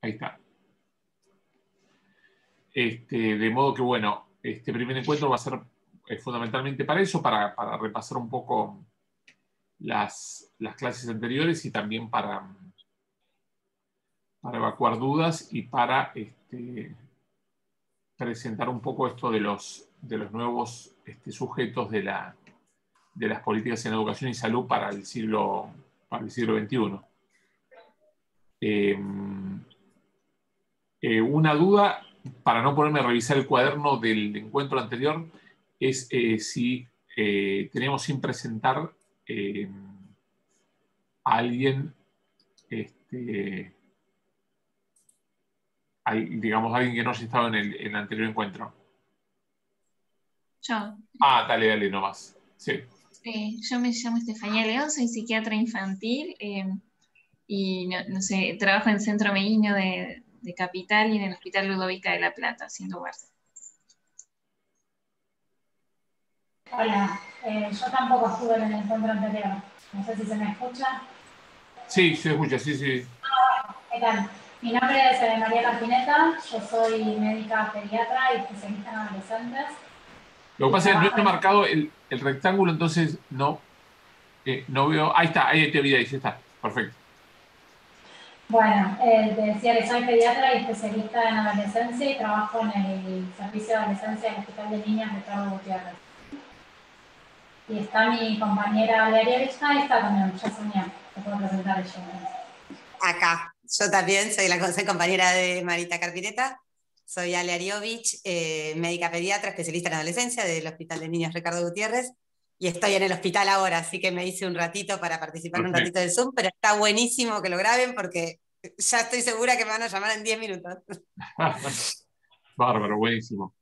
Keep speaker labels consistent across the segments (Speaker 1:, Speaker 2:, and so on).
Speaker 1: Ahí está. De modo que, bueno, este primer encuentro va a ser fundamentalmente para eso, para repasar un poco las clases anteriores y también para evacuar dudas y para presentar un poco esto de los nuevos sujetos de las políticas en educación y salud para el siglo XXI. Una duda, para no ponerme a revisar el cuaderno del encuentro anterior, es si tenemos sin presentar a alguien, digamos, alguien que no haya estado en el anterior encuentro.
Speaker 2: Yo.
Speaker 1: Dale nomás. Sí.
Speaker 2: Yo me llamo Estefanía León, soy psiquiatra infantil y no sé, trabajo en el Centro Meíño de Capital y en el Hospital Ludovica de La Plata, sin lugares.
Speaker 3: Hola, yo tampoco estuve en el encuentro anterior. No sé si se me escucha.
Speaker 1: Sí, se escucha, sí.
Speaker 3: ¿Qué tal? Mi nombre es María Carpineta, yo soy médica pediatra y especialista en adolescentes.
Speaker 1: Lo que pasa es que no está marcado el rectángulo, entonces no veo. Ahí está, ahí te vi, ahí está. Perfecto.
Speaker 3: Bueno, te decía que soy pediatra y especialista en adolescencia y trabajo en el servicio de adolescencia del Hospital de Niñas de Ricardo Gutiérrez. Y está mi compañera Valeria. Ahí está también, ya Sonia, te puedo presentar yo.
Speaker 4: Acá, yo también soy compañera de Marita Carpineta, soy Ale Ariovich, médica pediatra, especialista en adolescencia del Hospital de Niños Ricardo Gutiérrez, y estoy en el hospital ahora, así que me hice un ratito para participar un ratito del Zoom, pero está buenísimo que lo graben porque ya estoy segura que me van a llamar en 10 minutos.
Speaker 1: Bárbaro, buenísimo.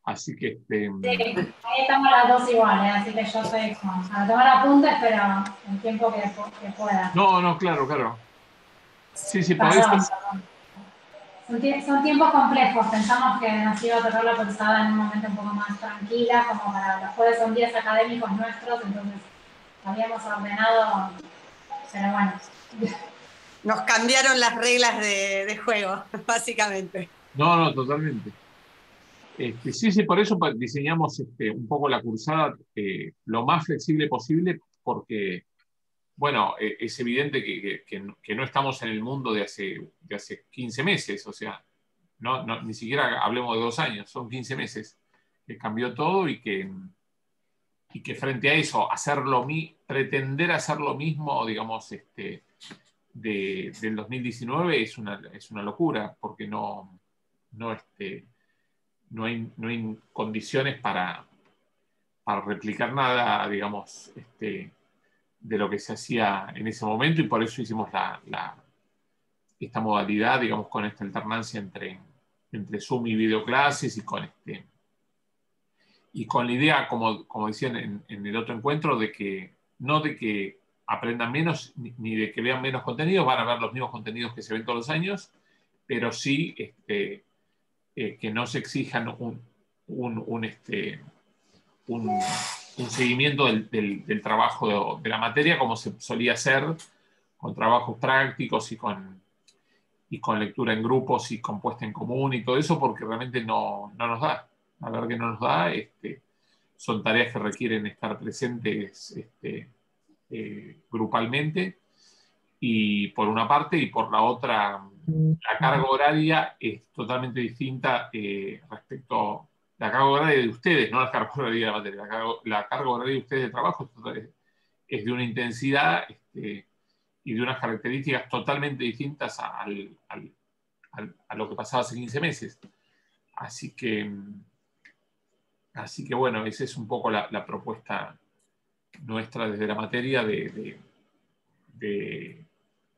Speaker 1: Así que
Speaker 3: Sí, ahí estamos las dos iguales, así que yo estoy a tomar apuntes, pero el tiempo que pueda.
Speaker 1: No, claro. Sí,
Speaker 3: Perdón. Son tiempos complejos, pensamos que nos iba a tocar la pulsada en un momento un poco más tranquila, como para los jueves son días académicos nuestros, entonces habíamos ordenado, pero bueno.
Speaker 4: Nos cambiaron las reglas de juego, básicamente.
Speaker 1: No, totalmente. Sí, por eso diseñamos un poco la cursada lo más flexible posible, porque, bueno, es evidente que no estamos en el mundo de hace 15 meses, o sea, ni siquiera hablemos de 2 años, son 15 meses que cambió todo y que frente a eso, pretender hacer lo mismo, digamos, del 2019 es una locura, porque no hay condiciones para replicar nada, digamos, de lo que se hacía en ese momento, y por eso hicimos esta modalidad, digamos, con esta alternancia entre Zoom y videoclases, y con la idea, como decían en el otro encuentro, de que no de que aprendan menos ni de que vean menos contenidos, van a ver los mismos contenidos que se ven todos los años, pero sí que no se exijan un seguimiento del trabajo de la materia como se solía hacer, con trabajos prácticos y con lectura en grupos y con puesta en común y todo eso, porque realmente no nos da. La verdad que no nos da. Son tareas que requieren estar presentes grupalmente, y por una parte, y por la otra, la carga horaria es totalmente distinta respecto a la carga horaria de ustedes, no la carga horaria de la materia. La carga horaria de ustedes de trabajo es de una intensidad y de unas características totalmente distintas a lo que pasaba hace 15 meses. Así que bueno, esa es un poco la propuesta nuestra desde la materia de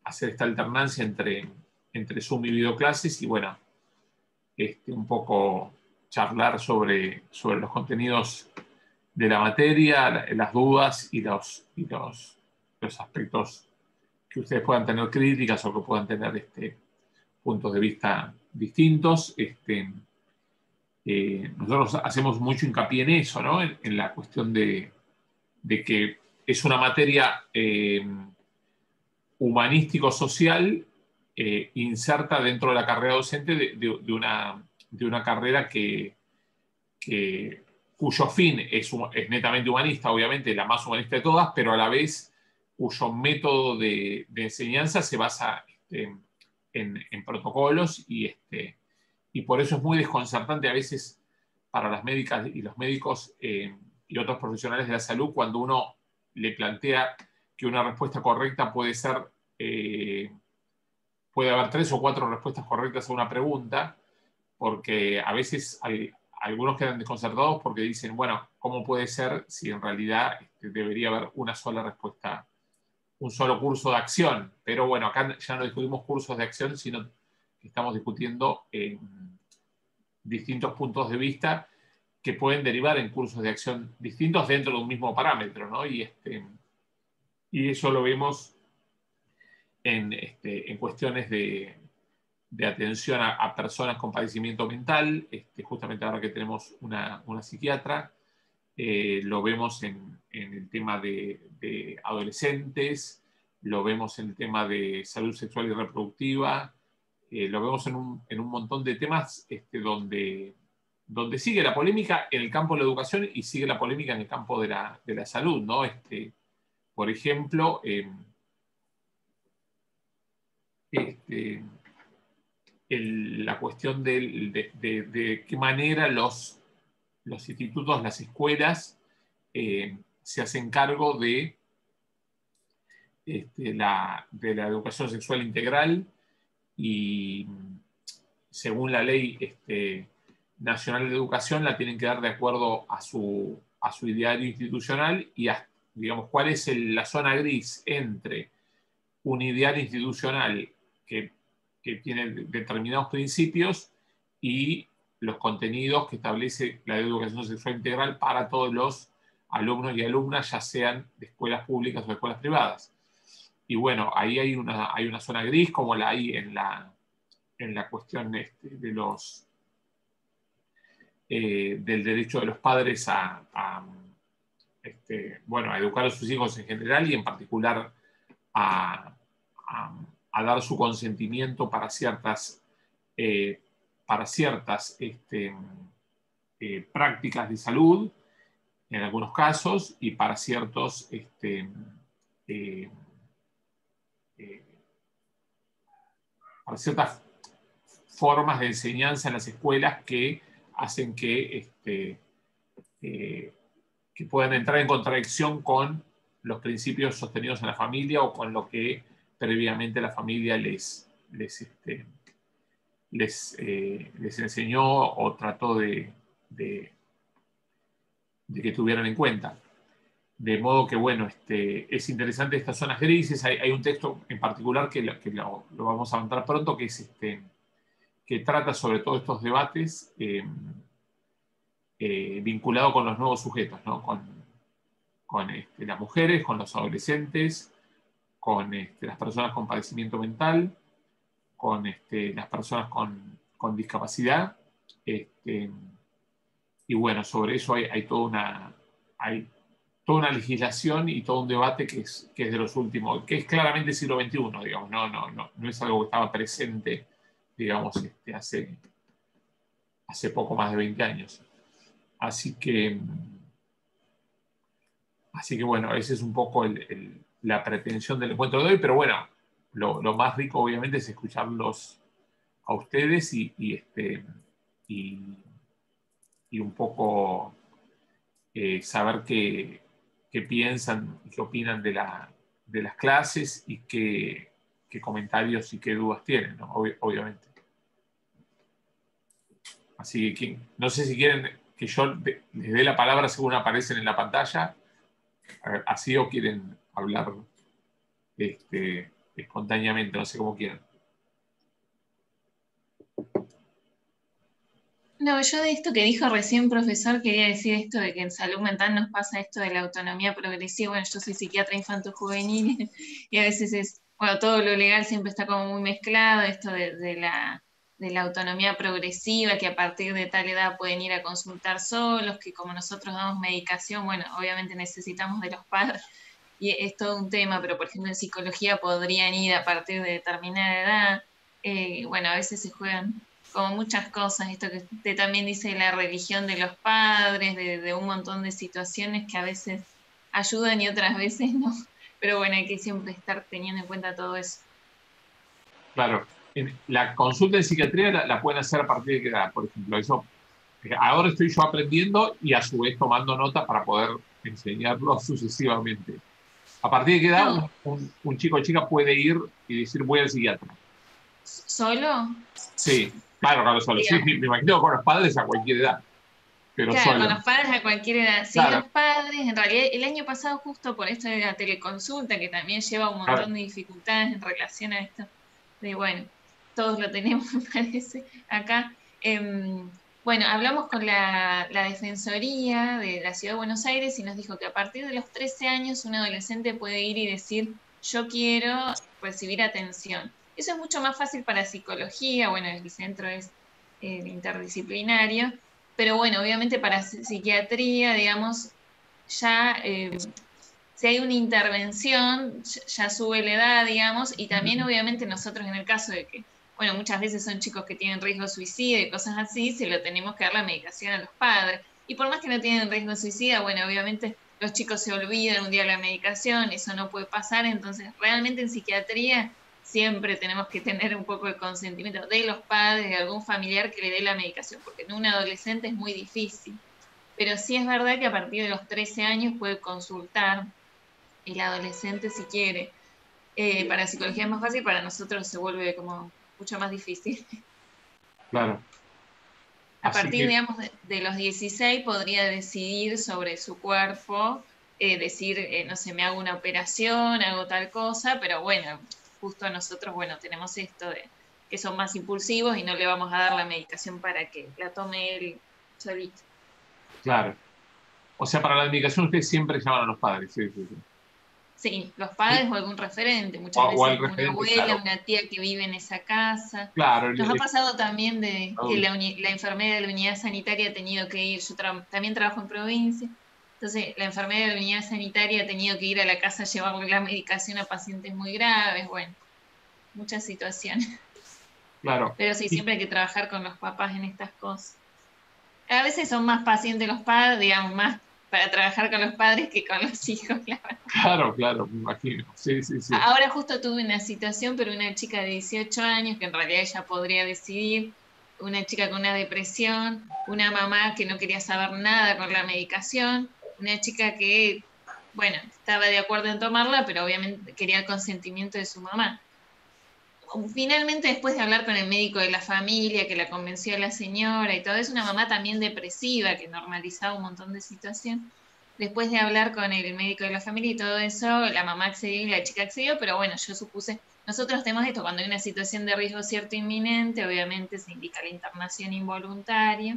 Speaker 1: hacer esta alternancia entre Zoom y videoclases, y bueno, un poco charlar sobre los contenidos de la materia, las dudas y los aspectos que ustedes puedan tener críticas o que puedan tener puntos de vista distintos. Nosotros hacemos mucho hincapié en eso, ¿no? En la cuestión de que es una materia humanístico-social inserta dentro de la carrera docente de una carrera cuyo fin es netamente humanista, obviamente, la más humanista de todas, pero a la vez cuyo método de enseñanza se basa en protocolos y por eso es muy desconcertante a veces para las médicas y los médicos y otros profesionales de la salud cuando uno le plantea que una respuesta correcta puede haber 3 o 4 respuestas correctas a una pregunta, porque a veces algunos quedan desconcertados porque dicen, bueno, ¿cómo puede ser si en realidad debería haber una sola respuesta, un solo curso de acción? Pero bueno, acá ya no discutimos cursos de acción, sino que estamos discutiendo distintos puntos de vista que pueden derivar en cursos de acción distintos dentro de un mismo parámetro, ¿no? Y eso lo vemos en cuestiones de atención a personas con padecimiento mental, justamente ahora que tenemos una psiquiatra, lo vemos en el tema de adolescentes, lo vemos en el tema de salud sexual y reproductiva, lo vemos en un montón de temas donde sigue la polémica en el campo de la educación y sigue la polémica en el campo de la salud, ¿no? Por ejemplo, la cuestión de qué manera los institutos, las escuelas, se hacen cargo de la educación sexual integral y según la ley nacional de educación la tienen que dar de acuerdo a su ideario institucional y digamos, cuál es la zona gris entre un ideario institucional que tiene determinados principios y los contenidos que establece la educación sexual integral para todos los alumnos y alumnas, ya sean de escuelas públicas o de escuelas privadas. Y bueno, ahí hay una zona gris, como la hay en la cuestión del derecho de los padres a educar a sus hijos en general y en particular a dar su consentimiento para ciertas prácticas de salud, en algunos casos, y para ciertas formas de enseñanza en las escuelas que hacen que puedan entrar en contradicción con los principios sostenidos en la familia o con lo que previamente la familia les enseñó o trató de que tuvieran en cuenta. De modo que, bueno, es interesante estas zonas grises. Hay un texto en particular que lo vamos a avanzar pronto, que es que trata sobre todos estos debates vinculado con los nuevos sujetos, ¿no? Con las mujeres, con los adolescentes, con las personas con padecimiento mental, con las personas con discapacidad. Y bueno, sobre eso hay toda una legislación y todo un debate que es de los últimos, que es claramente siglo XXI, digamos, no es algo que estaba presente, digamos, hace poco más de 20 años. Así que bueno, esa es un poco la pretensión del encuentro de hoy, pero bueno, lo más rico obviamente es escucharlos a ustedes y un poco saber qué piensan y qué opinan de las clases y qué comentarios y qué dudas tienen, ¿no? Obviamente. Así que no sé si quieren que yo les dé la palabra según aparecen en la pantalla, así, o quieren hablar espontáneamente, no sé cómo quieran.
Speaker 2: No, yo de esto que dijo recién, profesor, quería decir esto de que en salud mental nos pasa esto de la autonomía progresiva. Bueno, yo soy psiquiatra infanto-juvenil y a veces todo lo legal siempre está como muy mezclado, esto de la autonomía progresiva, que a partir de tal edad pueden ir a consultar solos, que como nosotros damos medicación, bueno, obviamente necesitamos de los padres, y es todo un tema, pero por ejemplo en psicología podrían ir a partir de determinada edad. bueno, a veces se juegan como muchas cosas, esto que usted también dice, la religión de los padres, de un montón de situaciones que a veces ayudan y otras veces no. Pero bueno, hay que siempre estar teniendo en cuenta todo eso.
Speaker 1: Claro. La consulta en psiquiatría la pueden hacer a partir de qué edad, por ejemplo. Eso, ahora estoy yo aprendiendo y a su vez tomando nota para poder enseñarlo sucesivamente. ¿A partir de qué edad
Speaker 2: No,
Speaker 1: un chico o chica puede ir y decir voy al psiquiatra?
Speaker 2: solo,
Speaker 1: Sí, claro, claro, solo. Sí,
Speaker 2: digamos.
Speaker 1: sí, me imagino con los padres a cualquier edad, pero
Speaker 2: Claro, con
Speaker 1: solo.
Speaker 2: los padres a cualquier edad. Sí,
Speaker 1: Claro,
Speaker 2: los padres, en realidad, el año pasado, justo por esto de la teleconsulta, que también lleva un
Speaker 1: claro.
Speaker 2: montón de dificultades en relación a esto, de bueno, todos lo tenemos, me parece, acá. Bueno, hablamos con la Defensoría de la Ciudad de Buenos Aires y nos dijo que a partir de los 13 años un adolescente puede ir y decir, yo quiero recibir atención. Eso es mucho más fácil para psicología, bueno, el centro es interdisciplinario, pero bueno, obviamente para psiquiatría, digamos, ya si hay una intervención, ya sube la edad, digamos, y también obviamente nosotros en el caso de que, bueno, muchas veces son chicos que tienen riesgo suicida y cosas así, se lo tenemos que dar la medicación a los padres. Y por más que no tienen riesgo suicida, bueno, obviamente los chicos se olvidan un día la medicación, eso no puede pasar, entonces realmente en psiquiatría siempre tenemos que tener un poco de consentimiento de los padres, de algún familiar que le dé la medicación, porque en un adolescente es muy difícil. Pero sí es verdad que a partir de los 13 años puede consultar el adolescente si quiere. Para psicología es más fácil, para nosotros se vuelve como mucho más difícil.
Speaker 1: Claro.
Speaker 2: A
Speaker 1: Así
Speaker 2: partir,
Speaker 1: que,
Speaker 2: digamos, de los 16 podría decidir sobre su cuerpo, decir, no sé, me hago una operación, hago tal cosa, pero bueno, justo nosotros, bueno, tenemos esto de que son más impulsivos y no le vamos a dar la medicación para que la tome él solito.
Speaker 1: claro. O sea, para la medicación ustedes siempre llaman a los padres. Sí, sí, sí.
Speaker 2: Sí, los padres o algún referente,
Speaker 1: O,
Speaker 2: muchas
Speaker 1: o al
Speaker 2: veces una
Speaker 1: referente,
Speaker 2: abuela,
Speaker 1: claro.
Speaker 2: una tía que vive en esa casa.
Speaker 1: Claro,
Speaker 2: Nos ha pasado también de que
Speaker 1: adulto.
Speaker 2: la enfermera de la unidad sanitaria ha tenido que ir, yo también trabajo en provincia, entonces la enfermera de la unidad sanitaria ha tenido que ir a la casa a llevarle la medicación a pacientes muy graves, bueno, muchas situaciones.
Speaker 1: Claro.
Speaker 2: Pero sí,
Speaker 1: Y,
Speaker 2: siempre hay que trabajar con los papás en estas cosas. A veces son más pacientes los padres, digamos, más para trabajar con los padres que con los hijos, la verdad.
Speaker 1: claro, claro, me imagino. Sí, sí, sí.
Speaker 2: Ahora justo tuve una situación, pero una chica de 18 años, que en realidad ella podría decidir, una chica con una depresión, una mamá que no quería saber nada con la medicación, una chica que, bueno, estaba de acuerdo en tomarla, pero obviamente quería el consentimiento de su mamá. Finalmente, después de hablar con el médico de la familia, que la convenció a la señora y todo, es una mamá también depresiva, que normalizaba un montón de situaciones. Después de hablar con el médico de la familia y todo eso, la mamá accedió y la chica accedió, pero bueno, yo supuse, nosotros tenemos esto, cuando hay una situación de riesgo cierto inminente, obviamente se indica la internación involuntaria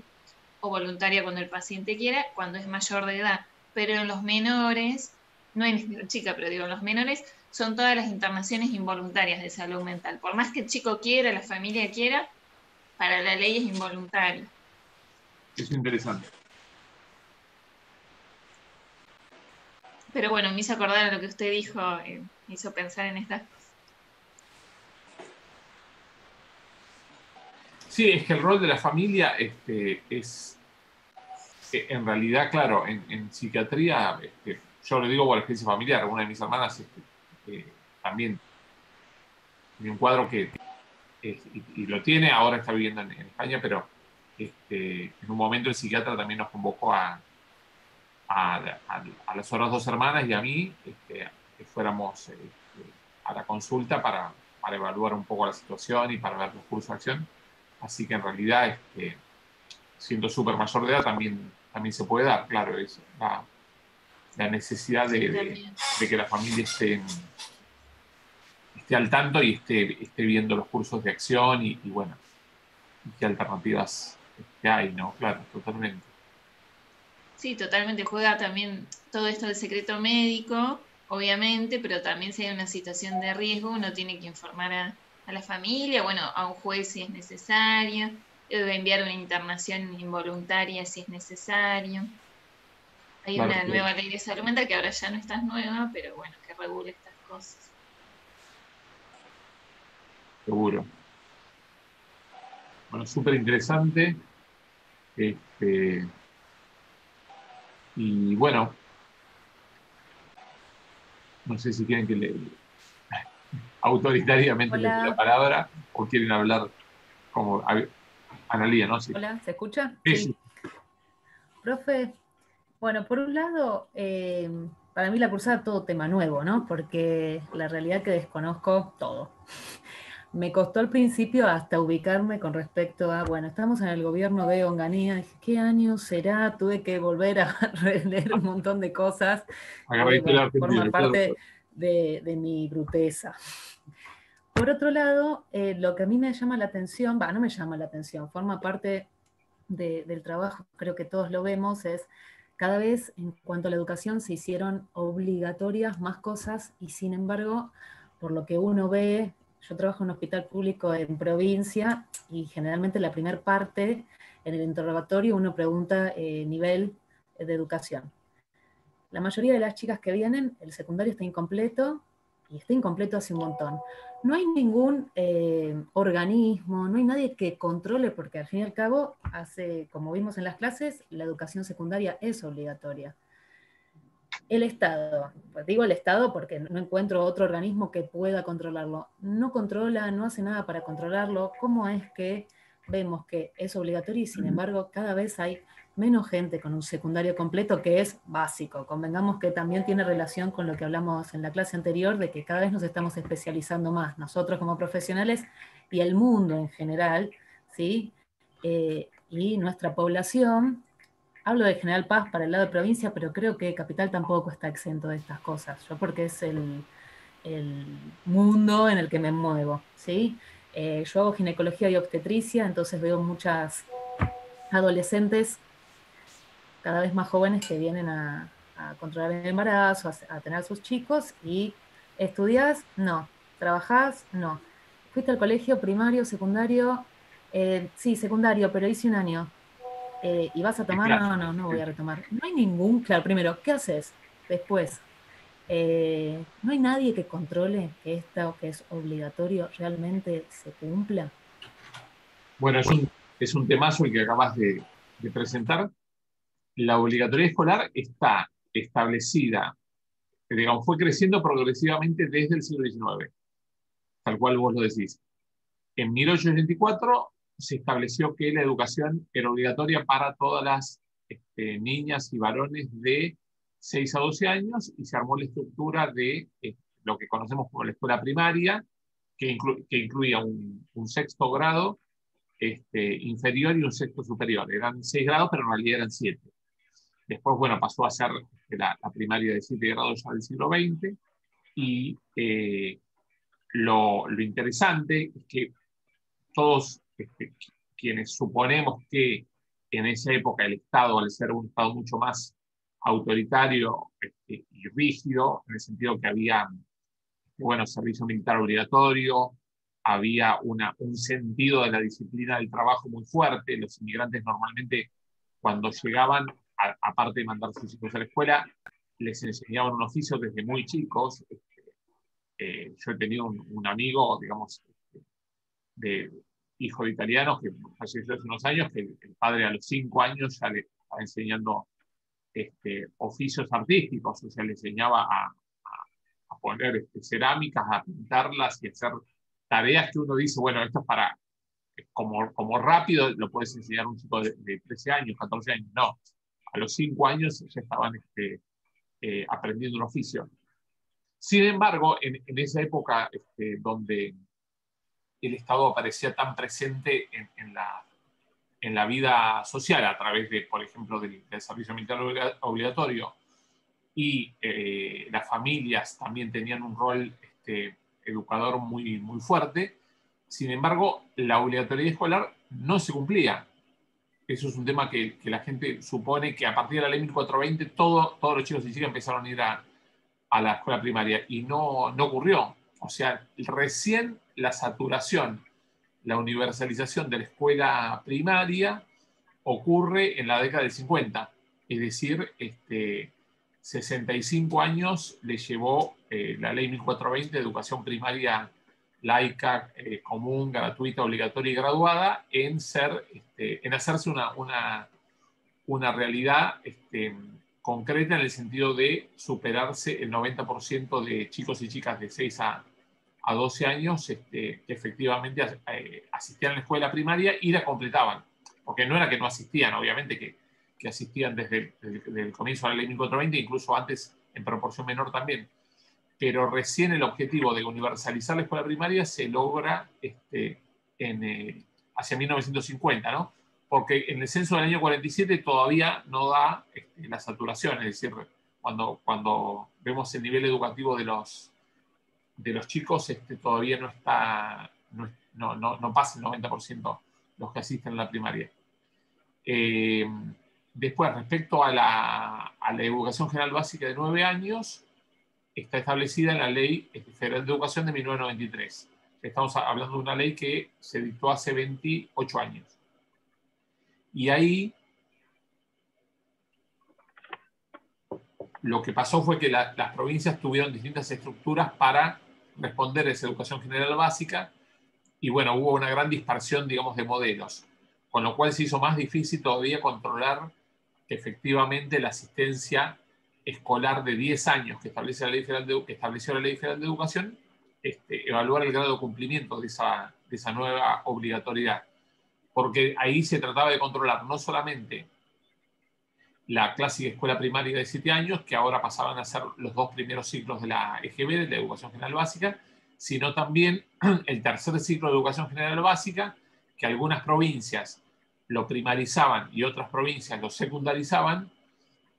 Speaker 2: o voluntaria cuando el paciente quiera, cuando es mayor de edad. Pero en los menores, no en la chica, pero digo, en los menores son todas las internaciones involuntarias de salud mental. Por más que el chico quiera, la familia quiera, para la ley es involuntario.
Speaker 1: Es interesante.
Speaker 2: Pero bueno, me hizo acordar a lo que usted dijo, me hizo pensar en estas cosas.
Speaker 1: Sí, es que el rol de la familia es, en realidad, claro, en psiquiatría, yo lo digo por experiencia familiar, una de mis hermanas también tiene un cuadro que, y lo tiene, ahora está viviendo en España, pero en un momento el psiquiatra también nos convocó a las otras dos hermanas y a mí, que fuéramos a la consulta para evaluar un poco la situación y para ver los cursos de acción. Así que en realidad, siendo súper mayor de edad, también se puede dar, claro, es la necesidad
Speaker 2: Sí, también.
Speaker 1: de que la familia esté al tanto y esté viendo los cursos de acción y bueno, y qué alternativas hay, ¿no? Claro, totalmente.
Speaker 2: Sí, totalmente juega también todo esto del secreto médico, obviamente, pero también si hay una situación de riesgo, uno tiene que informar a la familia, bueno, a un juez si es necesario, debe enviar una internación involuntaria si es necesario. Hay
Speaker 1: Claro,
Speaker 2: una
Speaker 1: claro,
Speaker 2: nueva ley de salud mental que ahora ya no está nueva, pero bueno, que regula estas cosas.
Speaker 1: seguro. Bueno, súper interesante. Y bueno, no sé si quieren que le autoritariamente le dé la
Speaker 5: Hola,
Speaker 1: palabra o quieren hablar como Analía, ¿no? Sí.
Speaker 5: hola, ¿se escucha?
Speaker 1: Sí,
Speaker 5: Sí.
Speaker 1: sí.
Speaker 5: Profe, bueno, por un lado, para mí la cursada todo tema nuevo, ¿no? Porque la realidad que desconozco todo. Me costó al principio hasta ubicarme con respecto a, bueno, estamos en el gobierno de Onganía, dije, ¿qué año será? Tuve que volver a releer un montón de cosas que,
Speaker 1: Agarraste la
Speaker 5: bueno,
Speaker 1: Argentina,
Speaker 5: forman
Speaker 1: claro.
Speaker 5: parte de mi bruteza. Por otro lado, lo que a mí me llama la atención, no me llama la atención, forma parte del trabajo, creo que todos lo vemos, es cada vez en cuanto a la educación se hicieron obligatorias más cosas y sin embargo, por lo que uno ve, yo trabajo en un hospital público en provincia y generalmente la primera parte, en el interrogatorio uno pregunta nivel de educación. La mayoría de las chicas que vienen, el secundario está incompleto y está incompleto hace un montón. No hay ningún organismo, no hay nadie que controle, porque al fin y al cabo, como vimos en las clases, la educación secundaria es obligatoria. El Estado, pues digo el Estado porque no encuentro otro organismo que pueda controlarlo. No controla, no hace nada para controlarlo. ¿Cómo es que vemos que es obligatorio y sin embargo cada vez hay menos gente con un secundario completo que es básico? Convengamos que también tiene relación con lo que hablamos en la clase anterior, de que cada vez nos estamos especializando más, nosotros como profesionales y el mundo en general, ¿sí? Y nuestra población, hablo de General Paz para el lado de provincia, pero creo que Capital tampoco está exento de estas cosas, yo porque es el mundo en el que me muevo, ¿sí? Yo hago ginecología y obstetricia, entonces veo muchas adolescentes cada vez más jóvenes que vienen a controlar el embarazo, a tener a sus chicos, y ¿estudiás? No. ¿Trabajás? No. ¿Fuiste al colegio primario, secundario? Sí, secundario, pero hice un año. ¿Y vas a tomar?
Speaker 1: Claro.
Speaker 5: No voy a retomar. No hay ningún, claro, primero, ¿qué haces? Después, no hay nadie que controle que esto que es obligatorio realmente se cumpla.
Speaker 1: Bueno, es un temazo el que acabas de presentar. La obligatoriedad escolar está establecida, digamos, fue creciendo progresivamente desde el siglo XIX, tal cual vos lo decís. En 1824 se estableció que la educación era obligatoria para todas las niñas y varones de 6 a 12 años y se armó la estructura de lo que conocemos como la escuela primaria, que incluía un sexto grado inferior y un sexto superior. Eran 6 grados, pero en realidad eran 7. Después, bueno, pasó a ser la primaria de 7 grados ya del siglo XX y lo interesante es que todos quienes suponemos que en esa época el Estado, al ser un Estado mucho más autoritario y rígido, en el sentido que había, bueno, servicio militar obligatorio, había un sentido de la disciplina del trabajo muy fuerte. Los inmigrantes normalmente, cuando llegaban, aparte de mandar a sus hijos a la escuela, les enseñaban un oficio desde muy chicos. Yo he tenido un amigo, digamos, de hijo de italianos que falleció hace unos años, que el padre a los 5 años ya le estaba enseñando oficios artísticos, o sea, le enseñaba a poner cerámicas, a pintarlas y hacer tareas que uno dice, bueno, esto es para, como rápido lo puedes enseñar a un chico de 13 años, 14 años, no. A los 5 años ya estaban aprendiendo un oficio. Sin embargo, en esa época donde el Estado aparecía tan presente en la vida social a través de, por ejemplo, del servicio militar obligatorio, y las familias también tenían un rol educador muy, muy fuerte. Sin embargo, la obligatoriedad escolar no se cumplía. Eso es un tema que la gente supone que a partir de la ley 1420 todos los chicos y chicas empezaron a ir a la escuela primaria y no ocurrió. O sea, recién la saturación, la universalización de la escuela primaria ocurre en la década del 50. Es decir, 65 años le llevó la ley 1420 de educación primaria laica, común, gratuita, obligatoria y graduada, en hacerse una realidad concreta en el sentido de superarse el 90% de chicos y chicas de 6 a 12 años que efectivamente asistían a la escuela primaria y la completaban. Porque no era que no asistían, obviamente que asistían desde el comienzo de la ley 1420, incluso antes en proporción menor también. Pero recién el objetivo de universalizar la escuela primaria se logra hacia 1950, ¿no? Porque en el censo del año 47 todavía no da la saturación, es decir, cuando vemos el nivel educativo de los chicos, todavía no está, no pasa el 90% los que asisten a la primaria. Después, respecto a la educación general básica de 9 años, está establecida en la Ley Federal de Educación de 1993. Estamos hablando de una ley que se dictó hace 28 años. Y ahí lo que pasó fue que las provincias tuvieron distintas estructuras para responder a esa educación general básica y bueno, hubo una gran dispersión, digamos, de modelos, con lo cual se hizo más difícil todavía controlar efectivamente la asistencia escolar de 10 años que estableció la Ley Federal de Educación, evaluar el grado de cumplimiento de esa nueva obligatoriedad. Porque ahí se trataba de controlar no solamente la clásica escuela primaria de 7 años, que ahora pasaban a ser los 2 primeros ciclos de la EGB, de la Educación General Básica, sino también el tercer ciclo de Educación General Básica, que algunas provincias lo primarizaban y otras provincias lo secundarizaban,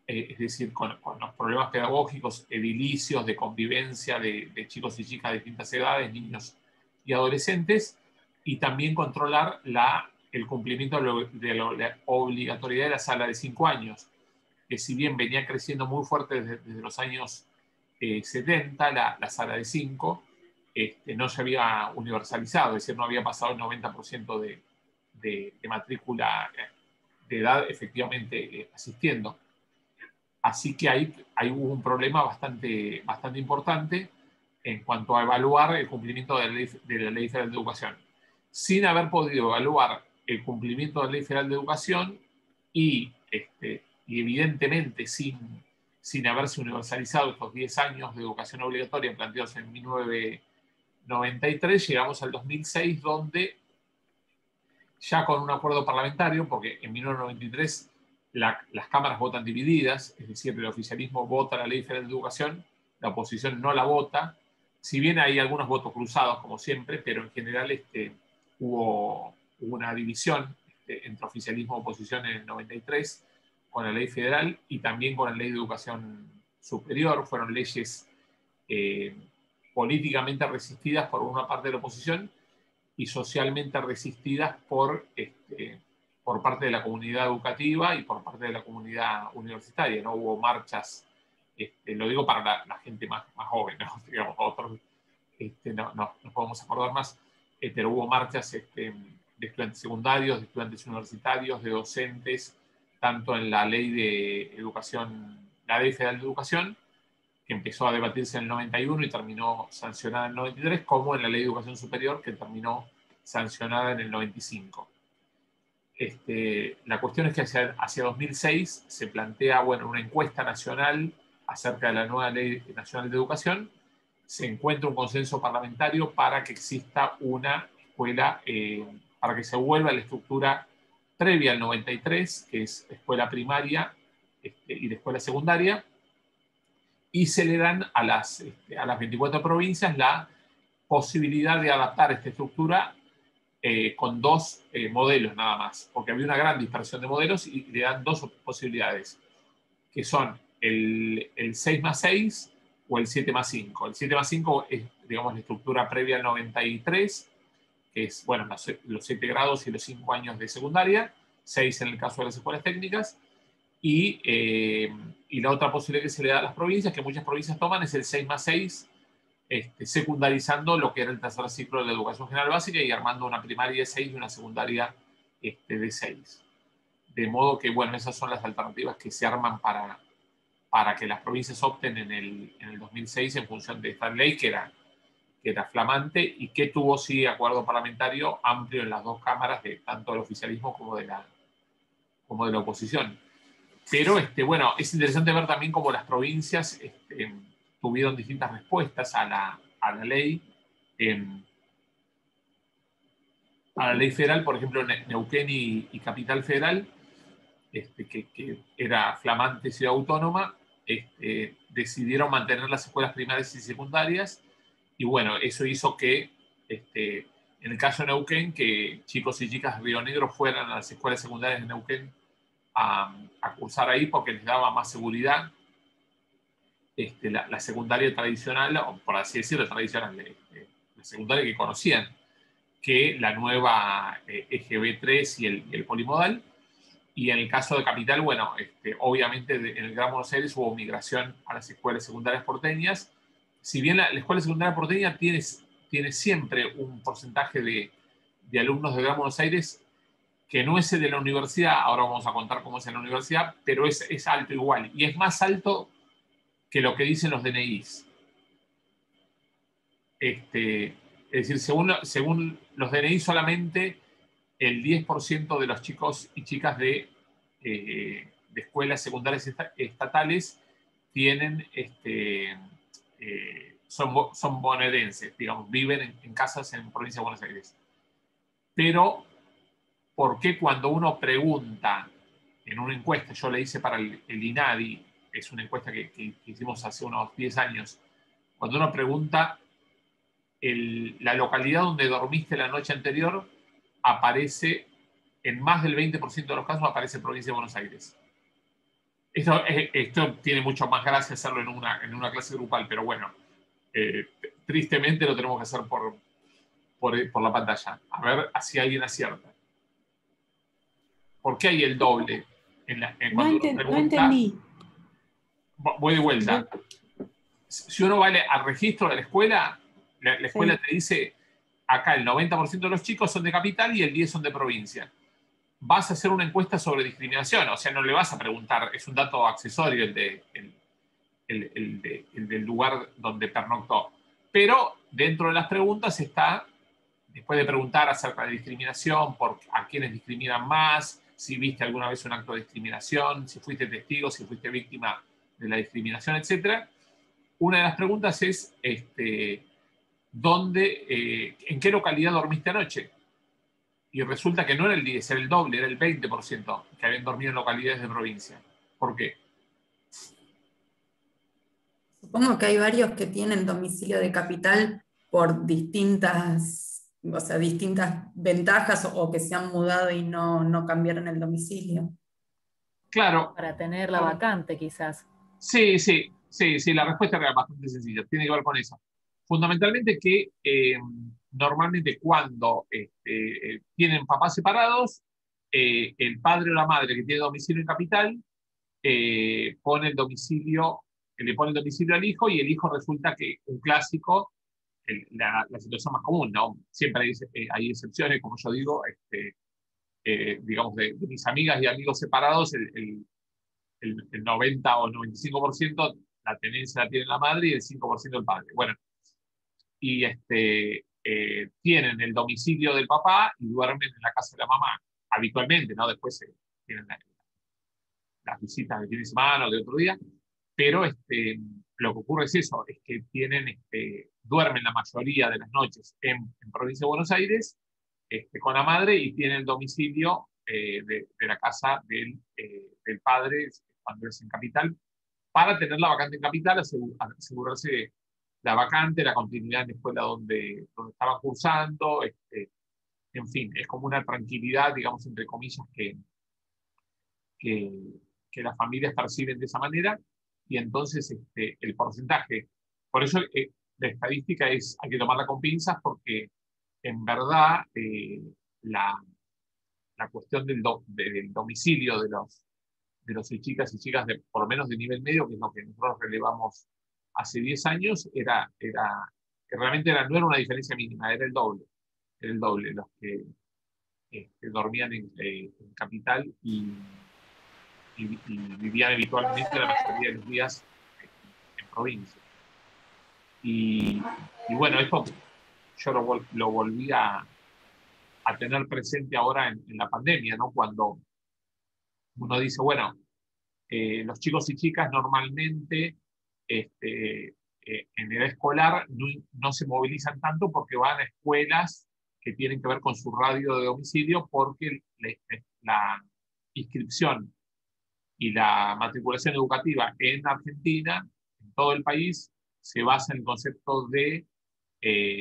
Speaker 1: es decir, con los problemas pedagógicos, edilicios, de convivencia de chicos y chicas de distintas edades, niños y adolescentes, y también controlar el cumplimiento de la obligatoriedad de la sala de 5 años, que si bien venía creciendo muy fuerte desde los años 70, la sala de 5 no se había universalizado, es decir, no había pasado el 90% de matrícula de edad efectivamente asistiendo. Así que ahí hubo un problema bastante importante en cuanto a evaluar el cumplimiento de la Ley Federal de Educación. Sin haber podido evaluar el cumplimiento de la Ley Federal de Educación y evidentemente sin haberse universalizado estos 10 años de educación obligatoria planteados en 1993, llegamos al 2006, donde ya con un acuerdo parlamentario, porque en 1993 las cámaras votan divididas, es decir, el oficialismo vota la Ley Federal de Educación, la oposición no la vota, si bien hay algunos votos cruzados, como siempre, pero en general hubo una división entre oficialismo y oposición en el 93 con la Ley Federal y también con la Ley de Educación Superior. Fueron leyes políticamente resistidas por una parte de la oposición y socialmente resistidas por parte de la comunidad educativa y por parte de la comunidad universitaria. No hubo marchas, lo digo para la gente más joven, ¿no? Digamos, otros no podemos acordar más, pero hubo marchas de estudiantes secundarios, de estudiantes universitarios, de docentes, tanto en la Ley de Educación, la Ley Federal de Educación, que empezó a debatirse en el 91 y terminó sancionada en el 93, como en la Ley de Educación Superior, que terminó sancionada en el 95. La cuestión es que hacia 2006 se plantea, bueno, una encuesta nacional acerca de la nueva Ley Nacional de Educación. Se encuentra un consenso parlamentario para que exista una escuela, para que se vuelva a la estructura previa al 93, que es escuela primaria y la escuela secundaria, y se le dan a las 24 provincias la posibilidad de adaptar esta estructura con 2 modelos nada más, porque había una gran dispersión de modelos y le dan 2 posibilidades, que son el 6+6 o el 7+5. El 7+5 es, digamos, la estructura previa al 93, que es, bueno, los 7 grados y los 5 años de secundaria, 6 en el caso de las escuelas técnicas, y la otra posibilidad que se le da a las provincias, que muchas provincias toman, es el 6+6, secundarizando lo que era el tercer ciclo de la educación general básica y armando una primaria de 6 y una secundaria de 6. De modo que, bueno, esas son las alternativas que se arman para que las provincias opten en el 2006 en función de esta ley, que era flamante y que tuvo, sí, acuerdo parlamentario amplio en las dos cámaras, de tanto del oficialismo como de la oposición. Pero, bueno, es interesante ver también cómo las provincias tuvieron distintas respuestas a la ley. A la ley federal, por ejemplo, Neuquén y Capital Federal, que era flamante ciudad autónoma, decidieron mantener las escuelas primarias y secundarias, y bueno, eso hizo que, en el caso de Neuquén, que chicos y chicas de Río Negro fueran a las escuelas secundarias de Neuquén a cursar ahí porque les daba más seguridad. La secundaria tradicional, o por así decirlo, tradicional, la secundaria que conocían, que la nueva EGB3 y el polimodal. Y en el caso de Capital, bueno, obviamente en el Gran Buenos Aires hubo migración a las escuelas secundarias porteñas. Si bien la escuela secundaria porteña tiene siempre un porcentaje de alumnos de Gran Buenos Aires que no es el de la universidad, ahora vamos a contar cómo es en la universidad, pero es alto igual, y es más alto que lo que dicen los DNIs. Es decir, según los DNI, solamente el 10% de los chicos y chicas de escuelas secundarias estatales tienen, son bonaerenses, digamos, viven en casas en provincia de Buenos Aires. Pero, ¿por qué cuando uno pregunta en una encuesta, yo le hice para el INADI, es una encuesta que hicimos hace unos 10 años, cuando uno pregunta la localidad donde dormiste la noche anterior, aparece, en más del 20% de los casos, aparece provincia de Buenos Aires. Esto tiene mucho más gracia hacerlo en una clase grupal, pero bueno, tristemente lo tenemos que hacer por la pantalla. A ver si alguien acierta. ¿Por qué hay el doble? Cuando uno pregunta,
Speaker 6: no entendí.
Speaker 1: Voy de vuelta. Si uno va al registro de la escuela
Speaker 6: Sí.
Speaker 1: te dice, acá el 90% de los chicos son de capital y el 10% son de provincia. Vas a hacer una encuesta sobre discriminación, o sea, no le vas a preguntar, es un dato accesorio el del lugar donde pernoctó. Pero dentro de las preguntas está, después de preguntar acerca de discriminación, a quiénes discriminan más, si viste alguna vez un acto de discriminación, si fuiste testigo, si fuiste víctima de la discriminación, etc. Una de las preguntas es, ¿en qué localidad dormiste anoche? Y resulta que no era el 10, era el doble, era el 20% que habían dormido en localidades de provincia. ¿Por qué?
Speaker 6: Supongo que hay varios que tienen domicilio de capital por distintas ventajas o que se han mudado y no cambiaron el domicilio.
Speaker 1: Claro.
Speaker 5: Para tener la vacante, quizás.
Speaker 1: Sí, la respuesta era bastante sencilla, tiene que ver con eso. Fundamentalmente que normalmente cuando tienen papás separados, el padre o la madre que tiene domicilio en capital le pone el domicilio al hijo, y el hijo resulta que un clásico, la situación más común, ¿no? Siempre hay excepciones, como yo digo, digamos, de mis amigas y amigos separados, el 90 o el 95% la tenencia la tiene la madre y el 5% el padre. Bueno, y tienen el domicilio del papá y duermen en la casa de la mamá, habitualmente, ¿no? Después tienen las visitas de fin de semana o de otro día, pero lo que ocurre es eso, es que duermen la mayoría de las noches en provincia de Buenos Aires con la madre, y tienen el domicilio de la casa del padre cuando es en capital, para tener la vacante en capital, asegurarse la vacante, la continuidad en la escuela donde estaban cursando, en fin, es como una tranquilidad, digamos, entre comillas, que las familias perciben de esa manera, y entonces el porcentaje, por eso la estadística hay que tomarla con pinzas, porque en verdad la cuestión del domicilio de los chicas y chicas por lo menos de nivel medio, que es lo que nosotros relevamos hace 10 años, que realmente no era una diferencia mínima, era el doble los que dormían en capital y vivían habitualmente la mayoría de los días en provincia. Y bueno, esto yo lo volví a tener presente ahora en la pandemia, ¿no? Cuando uno dice, bueno, los chicos y chicas normalmente en edad escolar no se movilizan tanto porque van a escuelas que tienen que ver con su radio de domicilio, porque la inscripción y la matriculación educativa en Argentina, en todo el país, se basa en el concepto de,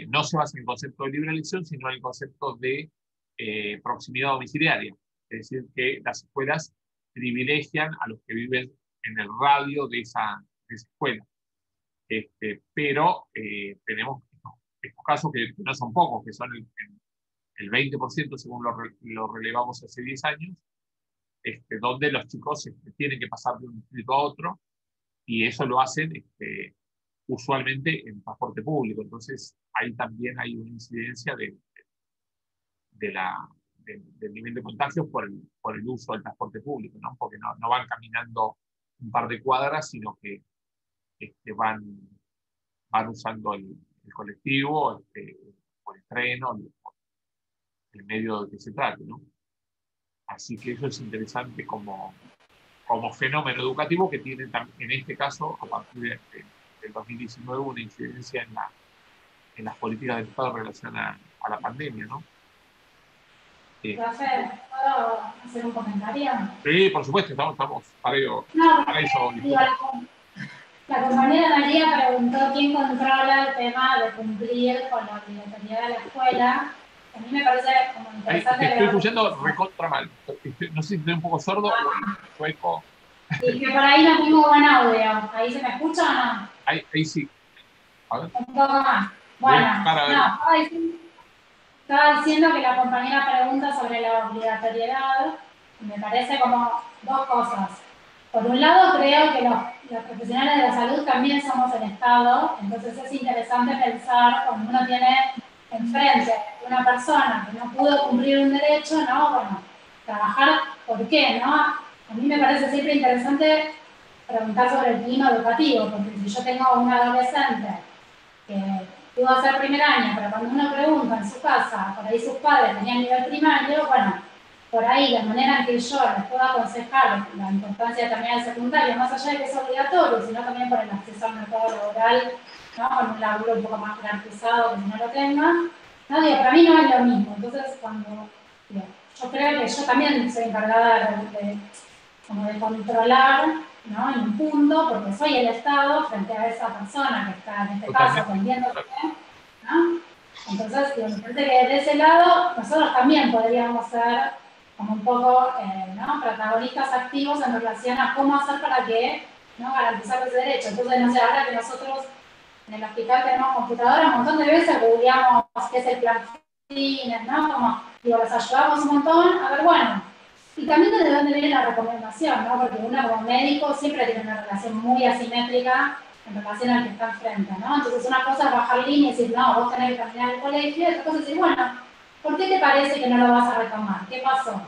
Speaker 1: no se basa en el concepto de libre elección, sino en el concepto de proximidad domiciliaria. Es decir, que las escuelas privilegian a los que viven en el radio de esa escuela. Pero tenemos estos casos que no son pocos, que son el 20% según lo relevamos hace 10 años, donde los chicos tienen que pasar de un distrito a otro, y eso lo hacen usualmente en transporte público. Entonces, ahí también hay una incidencia del nivel de contagios por el uso del transporte público, ¿no? Porque no van caminando un par de cuadras, sino que van usando el colectivo, o el tren, o el medio de que se trate, ¿no? Así que eso es interesante como fenómeno educativo, que tiene en este caso, a partir del 2019, una incidencia en las políticas del Estado en relación a la pandemia, ¿no?
Speaker 3: Rafael, ¿puedo hacer un comentario?
Speaker 1: Sí, por supuesto, estamos para
Speaker 3: No,
Speaker 1: eso.
Speaker 3: digo, la compañera María preguntó quién controla el tema de cumplir con la obligatoriedad de la escuela. A mí me parece como interesante.
Speaker 1: Te estoy escuchando recontra mal. No sé si estoy un poco sordo o sueco.
Speaker 3: Y que por ahí no tengo buen audio. ¿Ahí se me escucha o no?
Speaker 1: Ahí sí. A ver.
Speaker 3: Un poco más. Bueno, estaba diciendo que la compañera pregunta sobre la obligatoriedad. Me parece como dos cosas. Por un lado, creo que los profesionales de la salud también somos el Estado, entonces es interesante pensar cuando uno tiene enfrente una persona que no pudo cumplir un derecho, ¿no? Bueno, trabajar por qué, ¿no? A mí me parece siempre interesante preguntar sobre el clima educativo, porque si yo tengo un adolescente que pudo hacer primer año, pero cuando uno pregunta en su casa, por ahí sus padres tenían nivel primario, bueno, por ahí la manera en que yo les puedo aconsejar la importancia de terminar el secundario, más allá de que es obligatorio, sino también por el acceso al mercado laboral, ¿no? Con un laburo un poco más garantizado, que si no lo tenga. No, digo, para mí no es lo mismo. Entonces, yo creo que yo también soy encargada de controlar, ¿no? En un punto, porque soy el Estado frente a esa persona que está, en este caso, atendiéndose, ¿no? Entonces, me parece que de ese lado nosotros también podríamos ser como un poco ¿no? protagonistas activos en relación a cómo hacer para que, ¿no? garantizar ese derecho. Entonces, no sé, ahora que nosotros en el hospital tenemos computadoras, un montón de veces googleamos qué es el plan Fines, ¿no? Como, digo, les ayudamos un montón. A ver, bueno, y también desde dónde viene la recomendación, ¿no? Porque uno como médico siempre tiene una relación muy asimétrica en relación al que está enfrente, ¿no? Entonces una cosa es bajar línea y decir, no, vos tenés que caminar al colegio, y otra cosa es decir, bueno, ¿por qué te parece que no lo vas a retomar? ¿Qué pasó?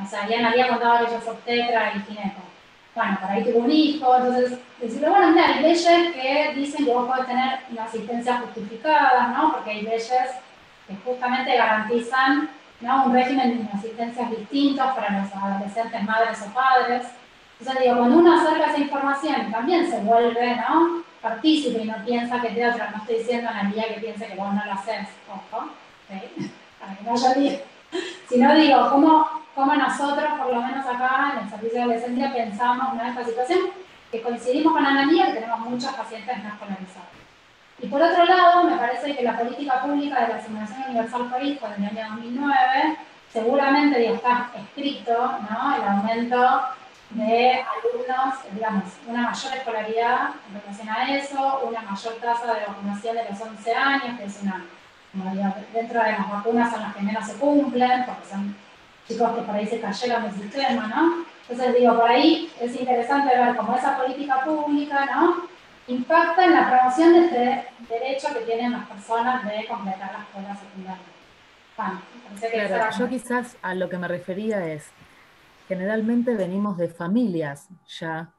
Speaker 3: O sea, Diana había contado que ella es obstetra y gineco. Bueno, por ahí tuvo un hijo, entonces decirle, bueno, mira, hay leyes que dicen que vos podés tener una asistencia justificada, ¿no? Porque hay leyes que justamente garantizan, ¿no? un régimen de asistencias distintos para los adolescentes, madres o padres. Entonces digo, cuando uno acerca esa información, también se vuelve, ¿no? partícipe y no piensa que te otra. No estoy diciendo a Analia que piense que vos no lo haces, ojo, ¿sí? Para que no haya lío. Sino digo, ¿cómo nosotros, por lo menos acá en el servicio de adolescencia, pensamos en esta situación? Que coincidimos con Analia, que tenemos muchos pacientes no escolarizados. Y por otro lado, me parece que la política pública de la asignación universal por hijo del año 2009 seguramente ya está escrito, ¿no? el aumento de alumnos, digamos, una mayor escolaridad en relación a eso, una mayor tasa de vacunación de los 11 años, que es una, como digo, dentro de las vacunas son las que menos se cumplen, porque son chicos que por ahí se cayeron del sistema, ¿no? Entonces digo, por ahí es interesante ver cómo esa política pública, ¿no? impacta en la promoción de este derecho que tienen las personas de completar la escuela secundaria.
Speaker 5: Claro, yo quizás a lo que me refería es, generalmente venimos de familias ya,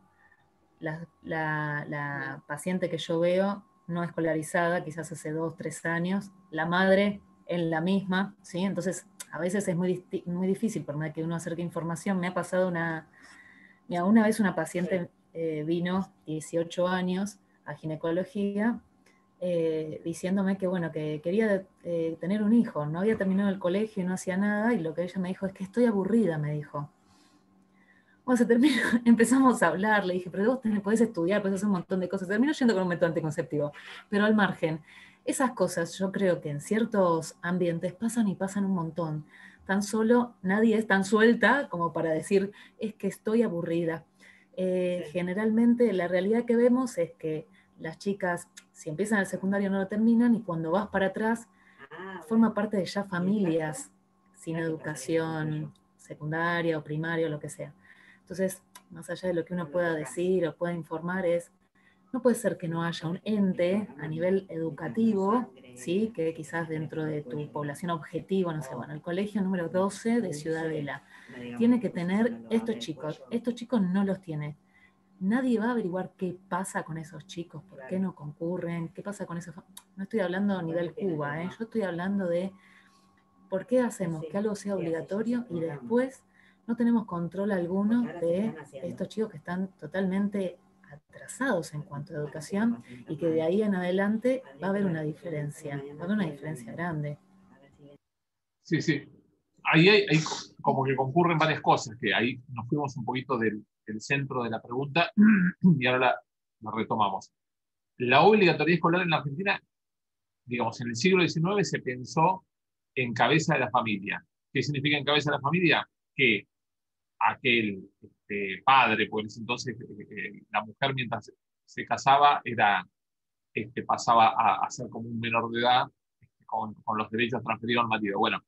Speaker 5: la paciente que yo veo no escolarizada, quizás hace 2, 3 años, la madre en la misma, ¿sí? Entonces, a veces es muy difícil, por más que uno acerque información. Me ha pasado una vez una paciente vino, 18 años, a ginecología, diciéndome que, bueno, que quería tener un hijo, no había terminado el colegio y no hacía nada, y lo que ella me dijo es que estoy aburrida, me dijo. Bueno, se terminó, empezamos a hablar, le dije, pero vos podés estudiar, podés hacer un montón de cosas. Terminó yendo con un método anticonceptivo. Pero al margen, esas cosas yo creo que en ciertos ambientes pasan y pasan un montón. Tan solo nadie es tan suelta como para decir, es que estoy aburrida. Generalmente la realidad que vemos es que las chicas, si empiezan el secundario no lo terminan, y cuando vas para atrás, forma parte de ya familias sin educación secundaria o primaria o lo que sea. Entonces, más allá de lo que uno pueda decir o pueda informar, no puede ser que no haya un ente a nivel educativo, ¿sí? Que quizás dentro de tu población objetivo, no sé, bueno, el colegio número 12 de Ciudadela tiene que tener estos chicos no los tiene. Nadie va a averiguar qué pasa con esos chicos, por qué no concurren, qué pasa con esos... No estoy hablando a nivel Cuba, yo estoy hablando de por qué hacemos que algo sea obligatorio y después no tenemos control alguno de estos chicos que están totalmente atrasados en cuanto a educación, y que de ahí en adelante va a haber una diferencia, va a haber una diferencia grande.
Speaker 1: Sí, sí. Ahí hay como que concurren varias cosas, que ahí nos fuimos un poquito del centro de la pregunta y ahora la retomamos. La obligatoriedad escolar en la Argentina, digamos, en el siglo XIX se pensó en cabeza de la familia. ¿Qué significa en cabeza de la familia? Que aquel padre, porque en ese entonces la mujer mientras se casaba pasaba a ser como un menor de edad, con los derechos transferidos al marido. Bueno,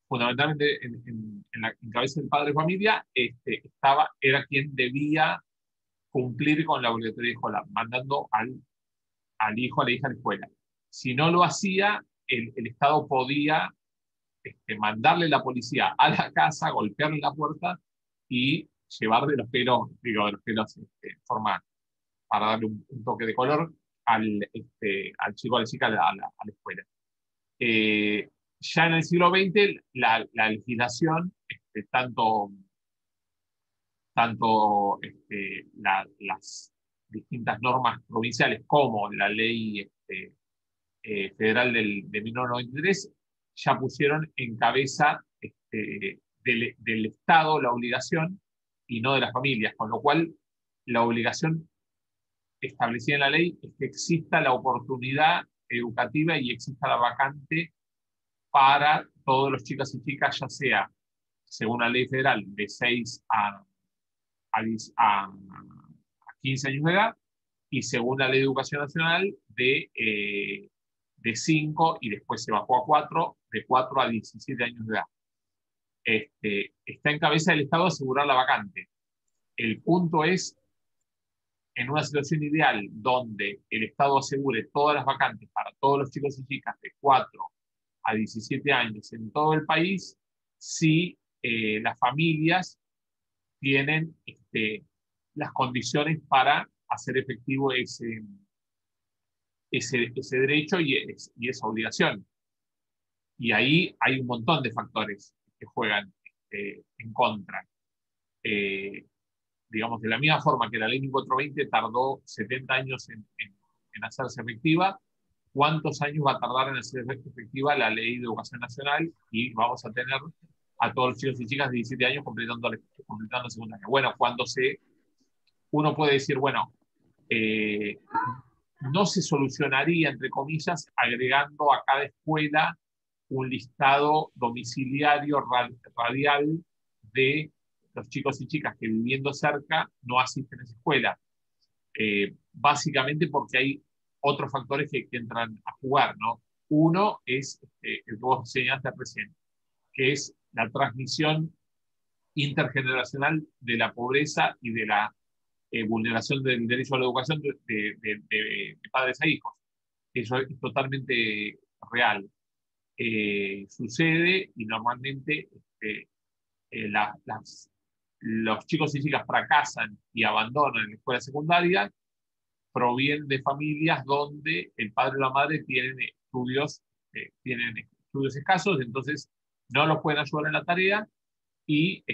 Speaker 1: fundamentalmente en cabeza del padre de familia era quien debía cumplir con la obligatoriedad escolar, mandando al hijo, a la hija a la escuela. Si no lo hacía, el Estado podía mandarle la policía a la casa, golpearle la puerta y llevar de los pelos, forma, para darle un toque de color al chico, a la chica, a la escuela. Ya en el siglo XX, la legislación, tanto las distintas normas provinciales como la ley federal de 1993, ya pusieron en cabeza del Estado la obligación y no de las familias, con lo cual la obligación establecida en la ley es que exista la oportunidad educativa y exista la vacante para todos los chicos y chicas, ya sea, según la ley federal, de 6 a 15 años de edad, y según la ley de educación nacional, de 5, y después se bajó a 4, de 4 a 17 años de edad. Está en cabeza del Estado asegurar la vacante. El punto es, en una situación ideal donde el Estado asegure todas las vacantes para todos los chicos y chicas de 4 a 17 años en todo el país, si las familias tienen las condiciones para hacer efectivo ese derecho y esa obligación. Y ahí hay un montón de factores que juegan en contra. Digamos, de la misma forma que la ley 1420 tardó 70 años en hacerse efectiva, ¿cuántos años va a tardar en hacer efectiva la ley de educación nacional? Y vamos a tener a todos los chicos y chicas de 17 años completando secundaria. Bueno, uno puede decir, bueno, no se solucionaría, entre comillas, agregando a cada escuela un listado domiciliario radial de los chicos y chicas que viviendo cerca no asisten a esa escuela. Básicamente porque hay otros factores que entran a jugar, ¿no? Uno es el que vos señalaste recién, que es la transmisión intergeneracional de la pobreza y de la vulneración del derecho a la educación de padres a hijos. Eso es totalmente real. Sucede y normalmente los chicos y chicas fracasan y abandonan la escuela secundaria provienen de familias donde el padre o la madre tienen estudios escasos, entonces no los pueden ayudar en la tarea y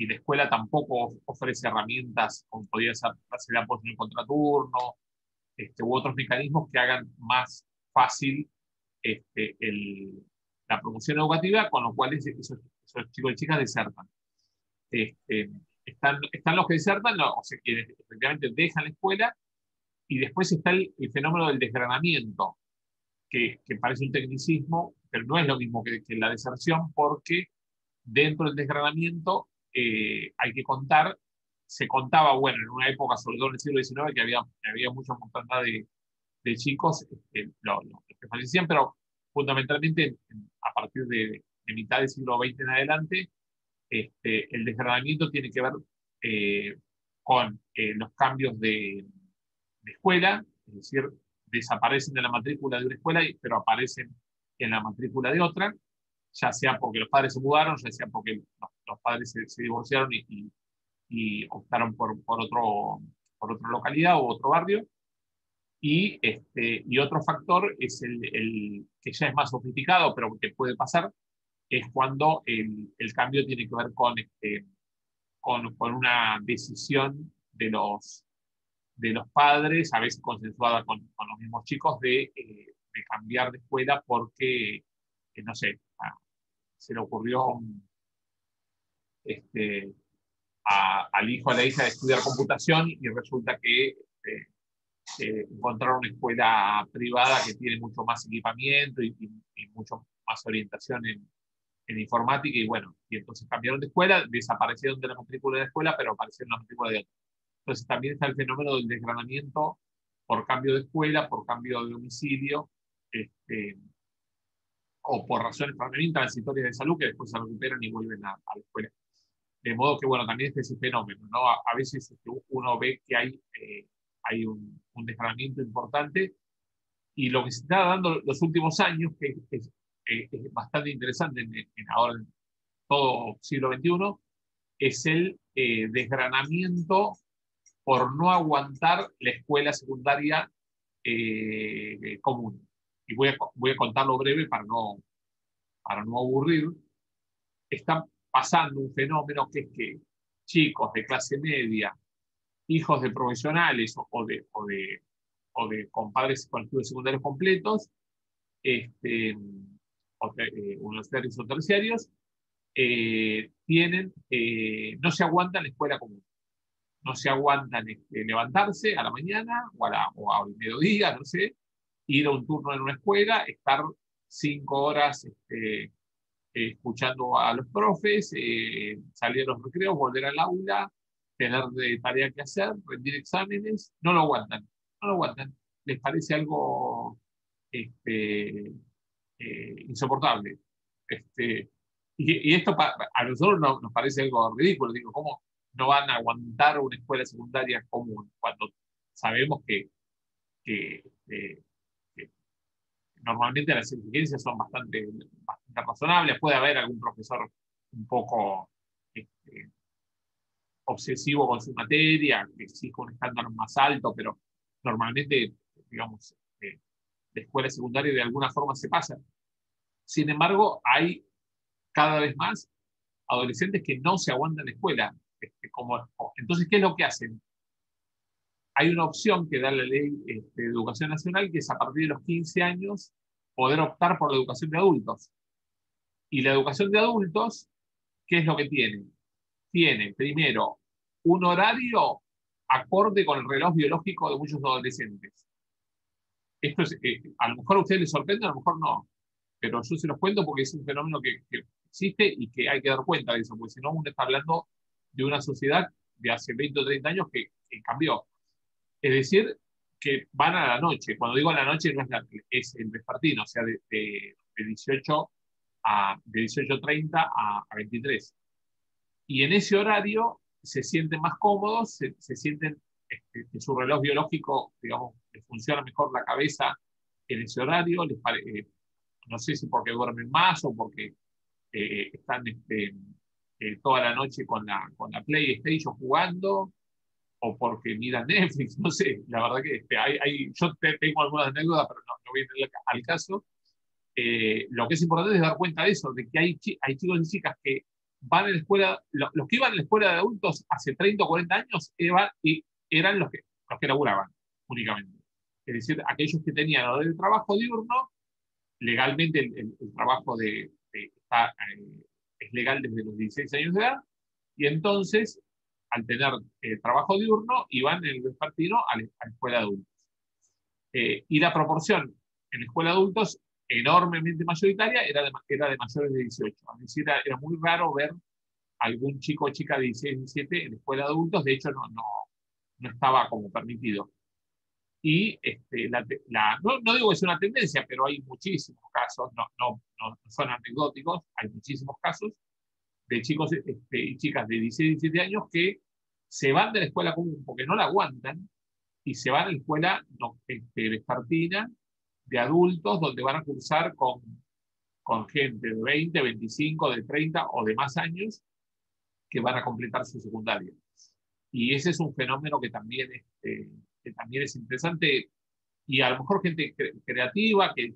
Speaker 1: la escuela tampoco ofrece herramientas como podría ser hacer apoyo en el contraturno, u otros mecanismos que hagan más fácil la promoción educativa, con lo cual esos chicos y chicas desertan. Están los que desertan, o sea, que efectivamente dejan la escuela, y después está el fenómeno del desgranamiento, que parece un tecnicismo, pero no es lo mismo que la deserción, porque dentro del desgranamiento hay que contar, se contaba, bueno, en una época, sobre todo en el siglo XIX, que había mucha mortandad de chicos, los que fallecían, pero fundamentalmente a partir de mitad del siglo XX en adelante, el desgranamiento tiene que ver con los cambios de escuela, es decir, desaparecen de la matrícula de una escuela, pero aparecen en la matrícula de otra, ya sea porque los padres se mudaron, ya sea porque los padres se divorciaron y optaron por otra localidad o otro barrio. Y otro factor es el que ya es más sofisticado, pero que puede pasar, es cuando el cambio tiene que ver con una decisión de los padres, a veces consensuada con los mismos chicos, de cambiar de escuela porque, no sé, se le ocurrió al hijo o a la hija de estudiar computación y resulta que encontraron una escuela privada que tiene mucho más equipamiento y mucho más orientación en informática, y bueno, y entonces cambiaron de escuela, desaparecieron de la matrícula de la escuela, pero aparecieron en la matrícula de otra. Entonces también está el fenómeno del desgranamiento por cambio de escuela, por cambio de domicilio, o por razones también transitorias de salud que después se recuperan y vuelven a la escuela. De modo que, bueno, también está ese fenómeno, ¿no? A veces uno ve que hay un desgranamiento importante, y lo que se está dando los últimos años, que es bastante interesante ahora en todo siglo XXI, es el desgranamiento por no aguantar la escuela secundaria común. Y voy a contarlo breve para no aburrir. Está pasando un fenómeno que es que chicos de clase media, hijos de profesionales o de compadres con estudios secundarios completos, universitarios o terciarios, no se aguantan la escuela común. No se aguantan levantarse a la mañana o al mediodía, no sé, ir a un turno en una escuela, estar 5 horas escuchando a los profes, salir a los recreos, volver al aula, tener tarea que hacer, rendir exámenes. No lo aguantan, no lo aguantan. Les parece algo insoportable. Y esto a nosotros nos parece algo ridículo. Digo, ¿cómo no van a aguantar una escuela secundaria común cuando sabemos que normalmente las exigencias son bastante razonables? Puede haber algún profesor un poco obsesivo con su materia, que exige un estándar más alto, pero normalmente, digamos, la escuela secundaria de alguna forma se pasa. Sin embargo, hay cada vez más adolescentes que no se aguantan la escuela. Entonces, ¿qué es lo que hacen? Hay una opción que da la ley de educación nacional, que es a partir de los 15 años poder optar por la educación de adultos. Y la educación de adultos, ¿qué es lo que tiene? Tiene, primero, un horario acorde con el reloj biológico de muchos adolescentes. Esto es, a lo mejor a ustedes les sorprende, a lo mejor no, pero yo se los cuento porque es un fenómeno que existe y que hay que dar cuenta de eso, porque si no, uno está hablando de una sociedad de hace 20 o 30 años que cambió. Es decir, que van a la noche. Cuando digo a la noche, no es el vespertino, o sea, de 18:30 a 23. Y en ese horario se sienten más cómodos, se sienten que su reloj biológico, digamos, les funciona mejor la cabeza en ese horario. No sé si porque duermen más o porque están toda la noche con la PlayStation jugando. o porque miran Netflix, no sé, la verdad que yo tengo algunas anécdotas, pero no viene al caso. Lo que es importante es dar cuenta de eso, de que hay chicos y chicas que van a la escuela, los que iban a la escuela de adultos hace 30 o 40 años eran los que laburaban únicamente. Es decir, aquellos que tenían el trabajo diurno, legalmente el trabajo es legal desde los 16 años de edad, y entonces, al tener trabajo diurno, iban en el vespertino a la escuela de adultos. Y la proporción en la escuela de adultos, enormemente mayoritaria, era de mayores de 18. Es decir, era muy raro ver algún chico o chica de 16, 17 en la escuela de adultos, de hecho no estaba como permitido. Y no digo que sea una tendencia, pero hay muchísimos casos, no son anecdóticos, hay muchísimos casos de chicos y chicas de 16, 17 años que se van de la escuela común porque no la aguantan y se van a la escuela vespertina de adultos donde van a cursar con gente de 20, 25, de 30 o de más años que van a completar su secundaria. Y ese es un fenómeno que también es interesante, y a lo mejor gente creativa que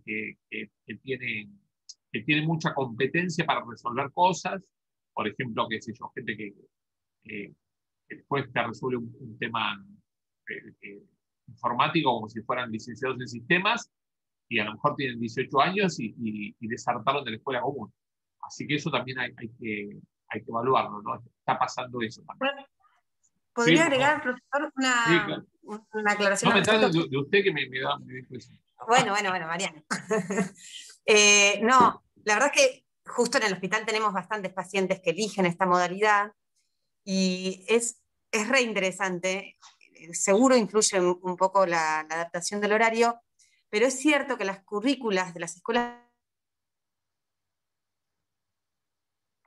Speaker 1: tiene mucha competencia para resolver cosas, por ejemplo, qué sé yo, gente que después te resuelve un tema informático como si fueran licenciados en sistemas, y a lo mejor tienen 18 años y desertaron de la escuela común. Así que eso también hay que evaluarlo, ¿no? Está pasando eso también.
Speaker 4: Bueno, ¿podría
Speaker 1: Sí,
Speaker 4: agregar, profesor,
Speaker 1: claro.
Speaker 4: una aclaración
Speaker 1: No
Speaker 4: al
Speaker 1: me trate
Speaker 4: respecto?
Speaker 1: de usted que me da impresión.
Speaker 4: Bueno, Mariana. No, la verdad es que justo en el hospital tenemos bastantes pacientes que eligen esta modalidad y es re interesante. Seguro influye un poco la adaptación del horario, pero es cierto que las currículas de las escuelas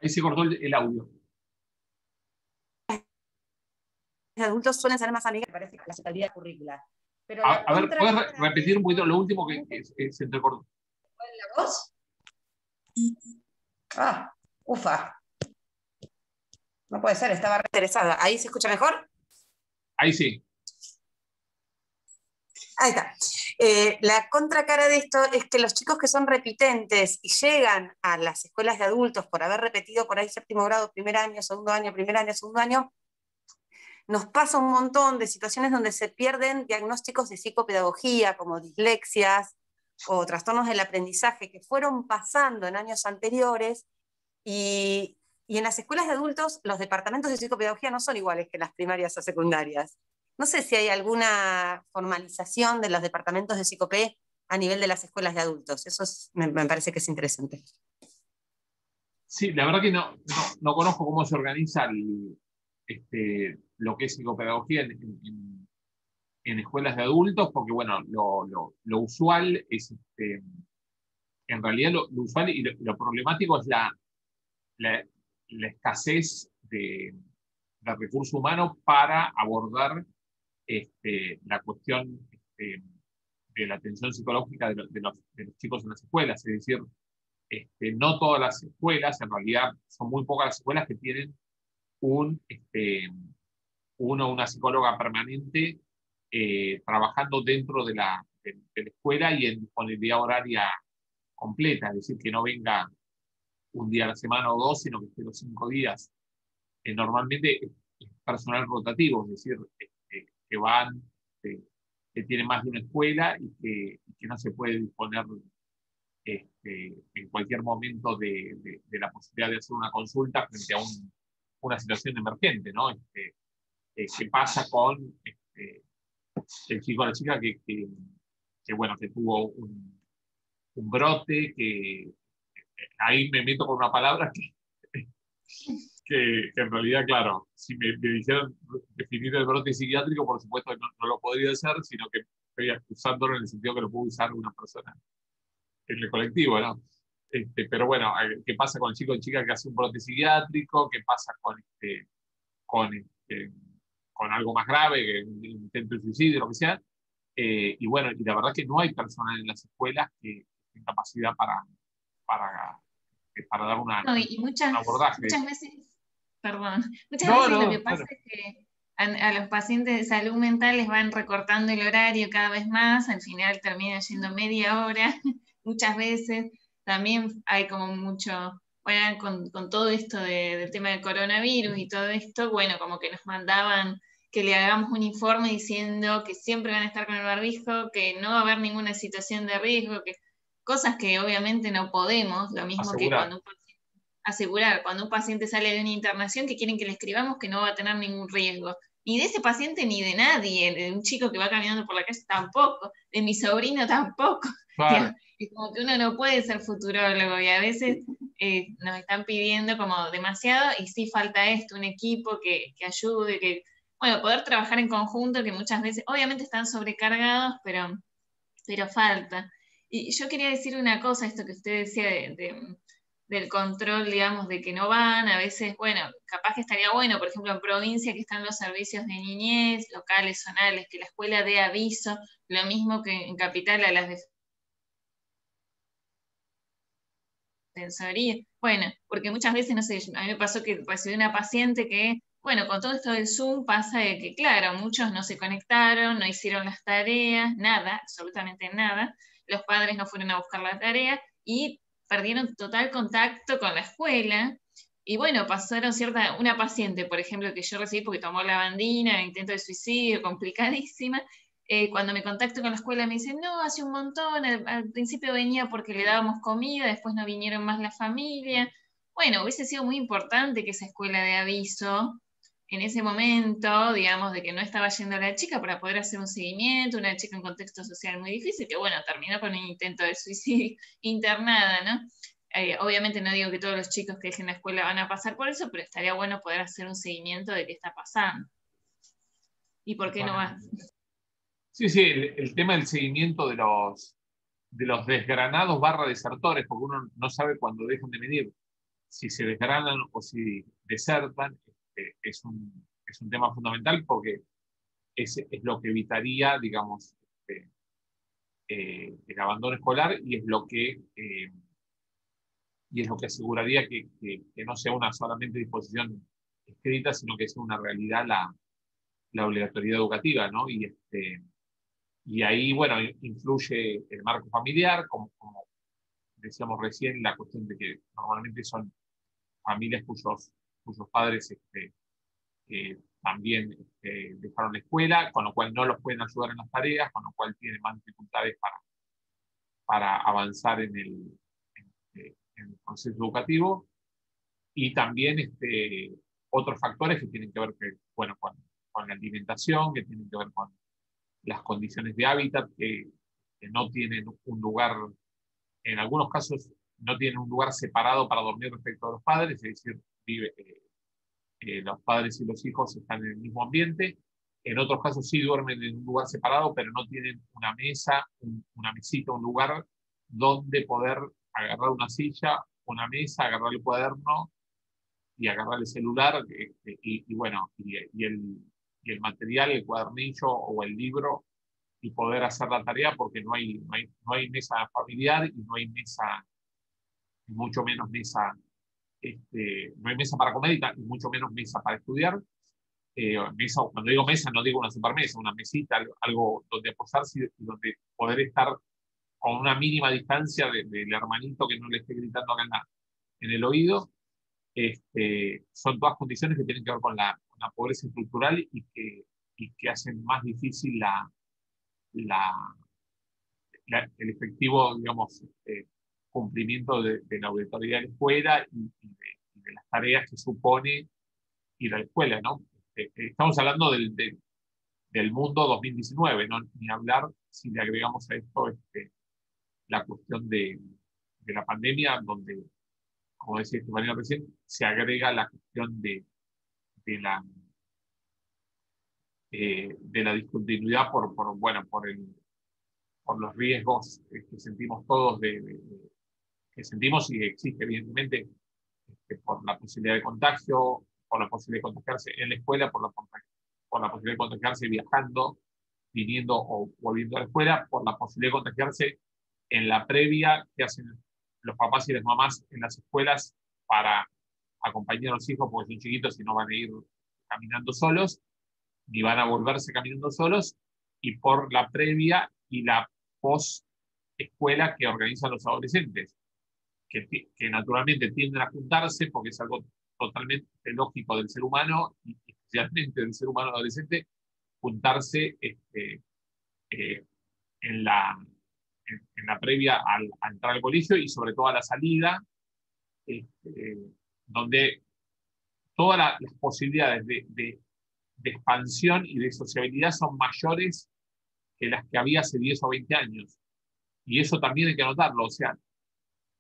Speaker 1: Ahí se cortó el audio.
Speaker 4: de adultos suelen ser más amigas, parece, que la totalidad de currículas. Pero
Speaker 1: A ver, ¿puedes repetir un poquito lo último que se entrecortó?
Speaker 4: ¿La voz? Ufa. No puede ser, estaba re interesada. ¿Ahí se escucha mejor?
Speaker 1: Ahí sí.
Speaker 4: Ahí está. La contracara de esto es que los chicos que son repitentes y llegan a las escuelas de adultos por haber repetido por ahí séptimo grado, primer año, segundo año, primer año, segundo año, nos pasa un montón de situaciones donde se pierden diagnósticos de psicopedagogía, como dislexias o trastornos del aprendizaje que fueron pasando en años anteriores, y en las escuelas de adultos los departamentos de psicopedagogía no son iguales que las primarias o secundarias. No sé si hay alguna formalización de los departamentos de psicopé a nivel de las escuelas de adultos. Eso me parece que es interesante.
Speaker 1: Sí, la verdad que no conozco cómo se organiza lo que es psicopedagogía en escuelas de adultos, porque bueno, lo usual es, en realidad lo usual y lo problemático es la escasez de recurso humano para abordar la cuestión de la atención psicológica de los chicos en las escuelas. Es decir, no todas las escuelas, en realidad son muy pocas las escuelas que tienen una psicóloga permanente trabajando dentro de la escuela y en disponibilidad horaria completa, es decir, que no venga un día a la semana o dos, sino que esté los 5 días. Normalmente es personal rotativo, es decir, que van, que tienen más de una escuela y que no se puede disponer en cualquier momento de la posibilidad de hacer una consulta frente a una situación emergente, ¿no? ¿Qué pasa con el chico o la chica bueno, que tuvo un brote, que ahí me meto con una palabra que en realidad, claro, si me dijeran definir el brote psiquiátrico, por supuesto que no lo podría hacer, sino que estoy usándolo en el sentido que lo puede usar una persona en el colectivo, ¿no? Pero bueno, ¿qué pasa con el chico o chica que hace un brote psiquiátrico? ¿Qué pasa con algo más grave, que un intento de suicidio, lo que sea? Y bueno, y la verdad que no hay personal en las escuelas que tenga capacidad para dar
Speaker 2: No, y
Speaker 1: un abordaje.
Speaker 2: muchas veces, perdón, muchas
Speaker 1: No,
Speaker 2: veces lo que
Speaker 1: no,
Speaker 2: pasa
Speaker 1: bueno.
Speaker 2: es que a los pacientes de salud mental les van recortando el horario cada vez más, al final terminan yendo media hora, muchas veces. También hay como mucho, bueno, con todo esto del tema del coronavirus y todo esto, bueno, como que nos mandaban que le hagamos un informe diciendo que siempre van a estar con el barbijo, que no va a haber ninguna situación de riesgo, que cosas que obviamente no podemos, lo mismo que
Speaker 1: Asegurar.
Speaker 2: cuando un paciente sale de una internación, que quieren que le escribamos que no va a tener ningún riesgo. Ni de ese paciente ni de nadie, de un chico que va caminando por la calle tampoco, de mi sobrino tampoco.
Speaker 1: Claro.
Speaker 2: Es como que uno no puede ser futurólogo y a veces nos están pidiendo como demasiado y sí falta esto, un equipo que ayude, que, bueno, poder trabajar en conjunto, que muchas veces, obviamente están sobrecargados, pero falta. Y yo quería decir una cosa, esto que usted decía del control, digamos, de que no van, a veces, bueno, capaz que estaría bueno, por ejemplo, en provincia que están los servicios de niñez, locales, zonales, que la escuela dé aviso, lo mismo que en capital a las defensorías. Bueno, porque muchas veces, no sé, a mí me pasó que recibí una paciente que, bueno, con todo esto del Zoom pasa de que, claro, muchos no se conectaron, no hicieron las tareas, nada, absolutamente nada, los padres no fueron a buscar la tarea y perdieron total contacto con la escuela. Y bueno, pasaron una paciente, por ejemplo, que yo recibí porque tomó lavandina, intento de suicidio, complicadísima. Cuando me contacto con la escuela me dicen, no, hace un montón, al principio venía porque le dábamos comida, después no vinieron más la familia. Bueno, hubiese sido muy importante que esa escuela de aviso en ese momento, digamos, de que no estaba yendo la chica para poder hacer un seguimiento, una chica en contexto social muy difícil, que bueno, terminó con un intento de suicidio internada, ¿no? Obviamente no digo que todos los chicos que dejen la escuela van a pasar por eso, pero estaría bueno poder hacer un seguimiento de qué está pasando. ¿Y por qué no va?
Speaker 1: Sí, sí, el tema del seguimiento de los desgranados / desertores, porque uno no sabe cuándo dejan de venir, si se desgranan o si desertan, es un tema fundamental porque es lo que evitaría, digamos, el abandono escolar y es lo que aseguraría que no sea una solamente disposición escrita, sino que sea una realidad la obligatoriedad educativa, ¿no? Y ahí, bueno, influye el marco familiar, como decíamos recién, la cuestión de que normalmente son familias cuyos padres también dejaron la escuela, con lo cual no los pueden ayudar en las tareas, con lo cual tienen más dificultades para avanzar en el proceso educativo. Y también otros factores que tienen que ver bueno, con la alimentación, que tienen que ver con las condiciones de hábitat, que no tienen un lugar, en algunos casos no tienen un lugar separado para dormir respecto a los padres, es decir, los padres y los hijos están en el mismo ambiente. En otros casos sí duermen en un lugar separado, pero no tienen una mesa, una mesita, un lugar donde poder agarrar una silla, una mesa, agarrar el cuaderno y agarrar el celular, bueno, y el material, el cuadernillo o el libro, y poder hacer la tarea, porque no hay mesa familiar y no hay mesa, mucho menos mesa, no hay mesa para comer y mucho menos mesa para estudiar. Mesa, cuando digo mesa no digo una supermesa, una mesita, algo donde aposarse y donde poder estar con una mínima distancia del hermanito que no le esté gritando acá en el oído. Son todas condiciones que tienen que ver con la pobreza estructural y que hacen más difícil el efectivo, digamos, cumplimiento de la obligatoriedad de la escuela y de las tareas que supone ir a la escuela, ¿no? Estamos hablando del mundo 2019, ¿no? Ni hablar si le agregamos a esto la cuestión de la pandemia, donde, como decía Estefanía recién, se agrega la cuestión de la discontinuidad por los riesgos que sentimos todos, que sentimos y que existe evidentemente por la posibilidad de contagio, por la posibilidad de contagiarse en la escuela, por la posibilidad de contagiarse viajando, viniendo o volviendo a la escuela, por la posibilidad de contagiarse en la previa que hacen los papás y las mamás en las escuelas para acompañar a los hijos porque son chiquitos y no van a ir caminando solos. ni van a volverse caminando solos, y por la previa y la post-escuela que organizan los adolescentes, que naturalmente tienden a juntarse porque es algo totalmente lógico del ser humano, y especialmente del ser humano adolescente, juntarse en la previa a entrar al colegio y sobre todo a la salida, donde todas las posibilidades de expansión y de sociabilidad son mayores que las que había hace 10 o 20 años. Y eso también hay que anotarlo. O sea,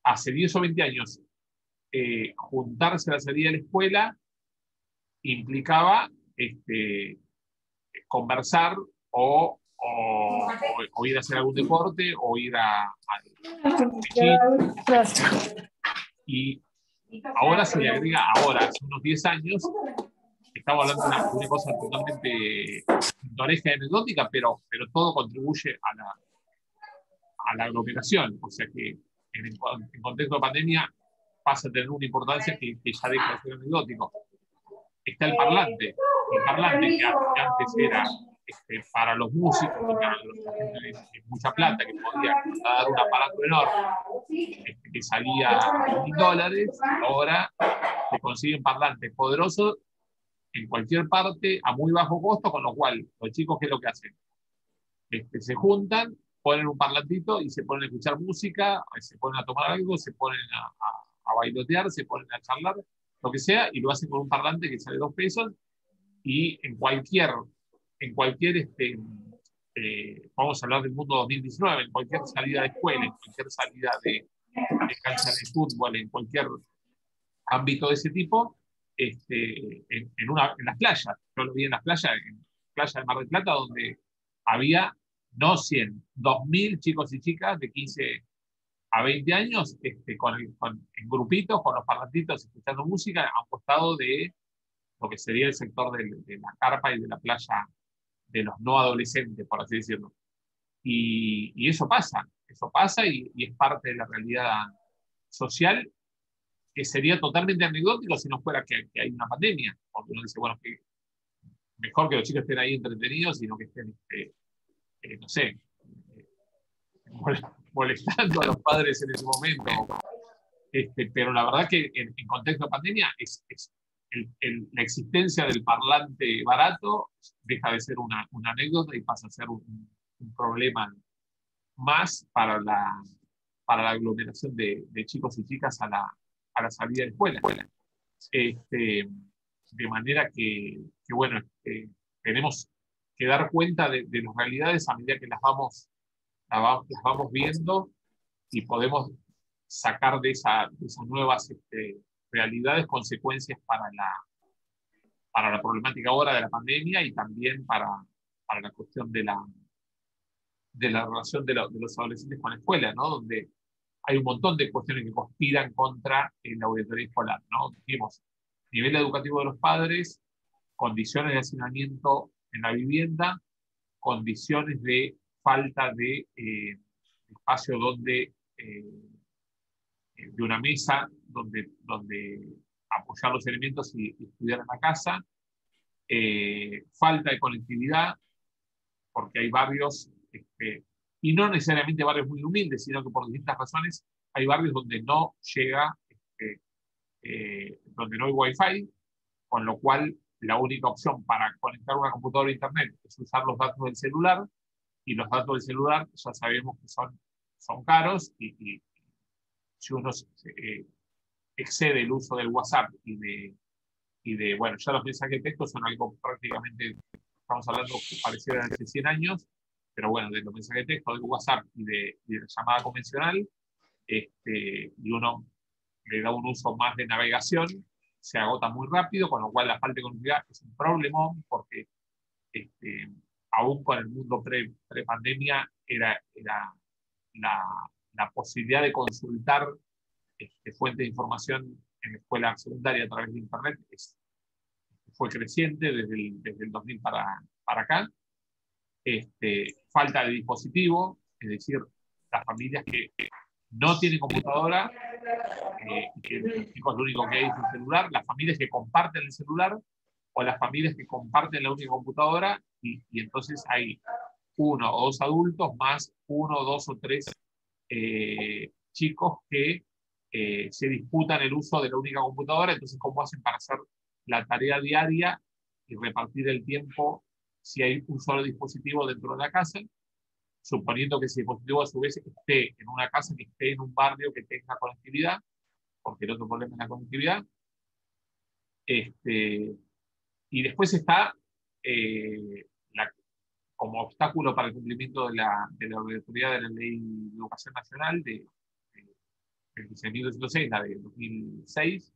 Speaker 1: hace 10 o 20 años, juntarse a la salida de la escuela implicaba conversar o ir a hacer algún deporte o ir a y ahora se le agrega, hace unos 10 años, estamos hablando de una cosa totalmente pintoresca y anecdótica, pero todo contribuye a la aglomeración. O sea que en contexto de pandemia pasa a tener una importancia que ya deja de ser anecdótico. Está el parlante que antes era para los músicos, para la gente de mucha plata, que podía dar un aparato enorme, que salía a $1000, ahora se consiguen parlantes poderosos en cualquier parte a muy bajo costo, con lo cual los chicos, ¿qué es lo que hacen? Se juntan, ponen un parlantito y se ponen a escuchar música, se ponen a tomar algo, se ponen a bailotear, se ponen a charlar, lo que sea, y lo hacen con un parlante que sale $2, y en cualquier vamos a hablar del mundo 2019, en cualquier salida de escuela, en cualquier salida de cancha de fútbol, en cualquier ámbito de ese tipo, en las playas. Yo lo vi en las playas, en playa de Mar del Plata, donde había no 100, 2000 chicos y chicas de 15 a 20 años, en grupitos, con los parlantitos, escuchando música, a un costado de lo que sería el sector de la carpa y de la playa de los no adolescentes, por así decirlo. Y eso pasa y es parte de la realidad social, que sería totalmente anecdótico si no fuera que hay una pandemia, porque uno dice, bueno, que mejor que los chicos estén ahí entretenidos, sino que estén, no sé, molestando a los padres en ese momento. Pero la verdad que en contexto de pandemia la existencia del parlante barato deja de ser una anécdota y pasa a ser un problema más para la aglomeración de chicos y chicas a la salida de la escuela. De manera que bueno, tenemos que dar cuenta de las realidades a medida que las vamos viendo, y podemos sacar de esas nuevas realidades consecuencias para la problemática ahora de la pandemia, y también para la cuestión de la relación de los adolescentes con la escuela, ¿no? Donde hay un montón de cuestiones que conspiran contra la auditoría escolar, ¿no? Dijimos, nivel educativo de los padres, condiciones de hacinamiento en la vivienda, condiciones de falta de espacio de una mesa donde apoyar los elementos y estudiar en la casa, falta de conectividad, porque hay barrios, y no necesariamente barrios muy humildes, sino que por distintas razones hay barrios donde no llega, donde no hay wifi, con lo cual la única opción para conectar una computadora a internet es usar los datos del celular, y los datos del celular ya sabemos que son caros, y si uno excede el uso del WhatsApp bueno, ya los mensajes de texto son algo prácticamente, estamos hablando que pareciera de hace 100 años, pero bueno, de los mensajes de texto, del WhatsApp y de la llamada convencional, y uno le da un uso más de navegación, se agota muy rápido, con lo cual la falta de conectividad es un problemón, porque aún con el mundo pre-pandemia era la posibilidad de consultar fuentes de información en la escuela secundaria a través de Internet fue creciente desde el 2000 para acá. Falta de dispositivo, es decir, las familias que no tienen computadora, que los chicos lo único que hay es un celular, las familias que comparten el celular, o las familias que comparten la única computadora y entonces hay uno o dos adultos más uno, dos o tres chicos que se disputan el uso de la única computadora. Entonces, ¿cómo hacen para hacer la tarea diaria y repartir el tiempo si hay un solo dispositivo dentro de la casa? Suponiendo que ese dispositivo a su vez esté en una casa, que esté en un barrio que tenga conectividad, porque el otro problema es la conectividad. Y después está como obstáculo para el cumplimiento de la obligatoriedad de la Ley de Educación Nacional de 16.206, la de 2006,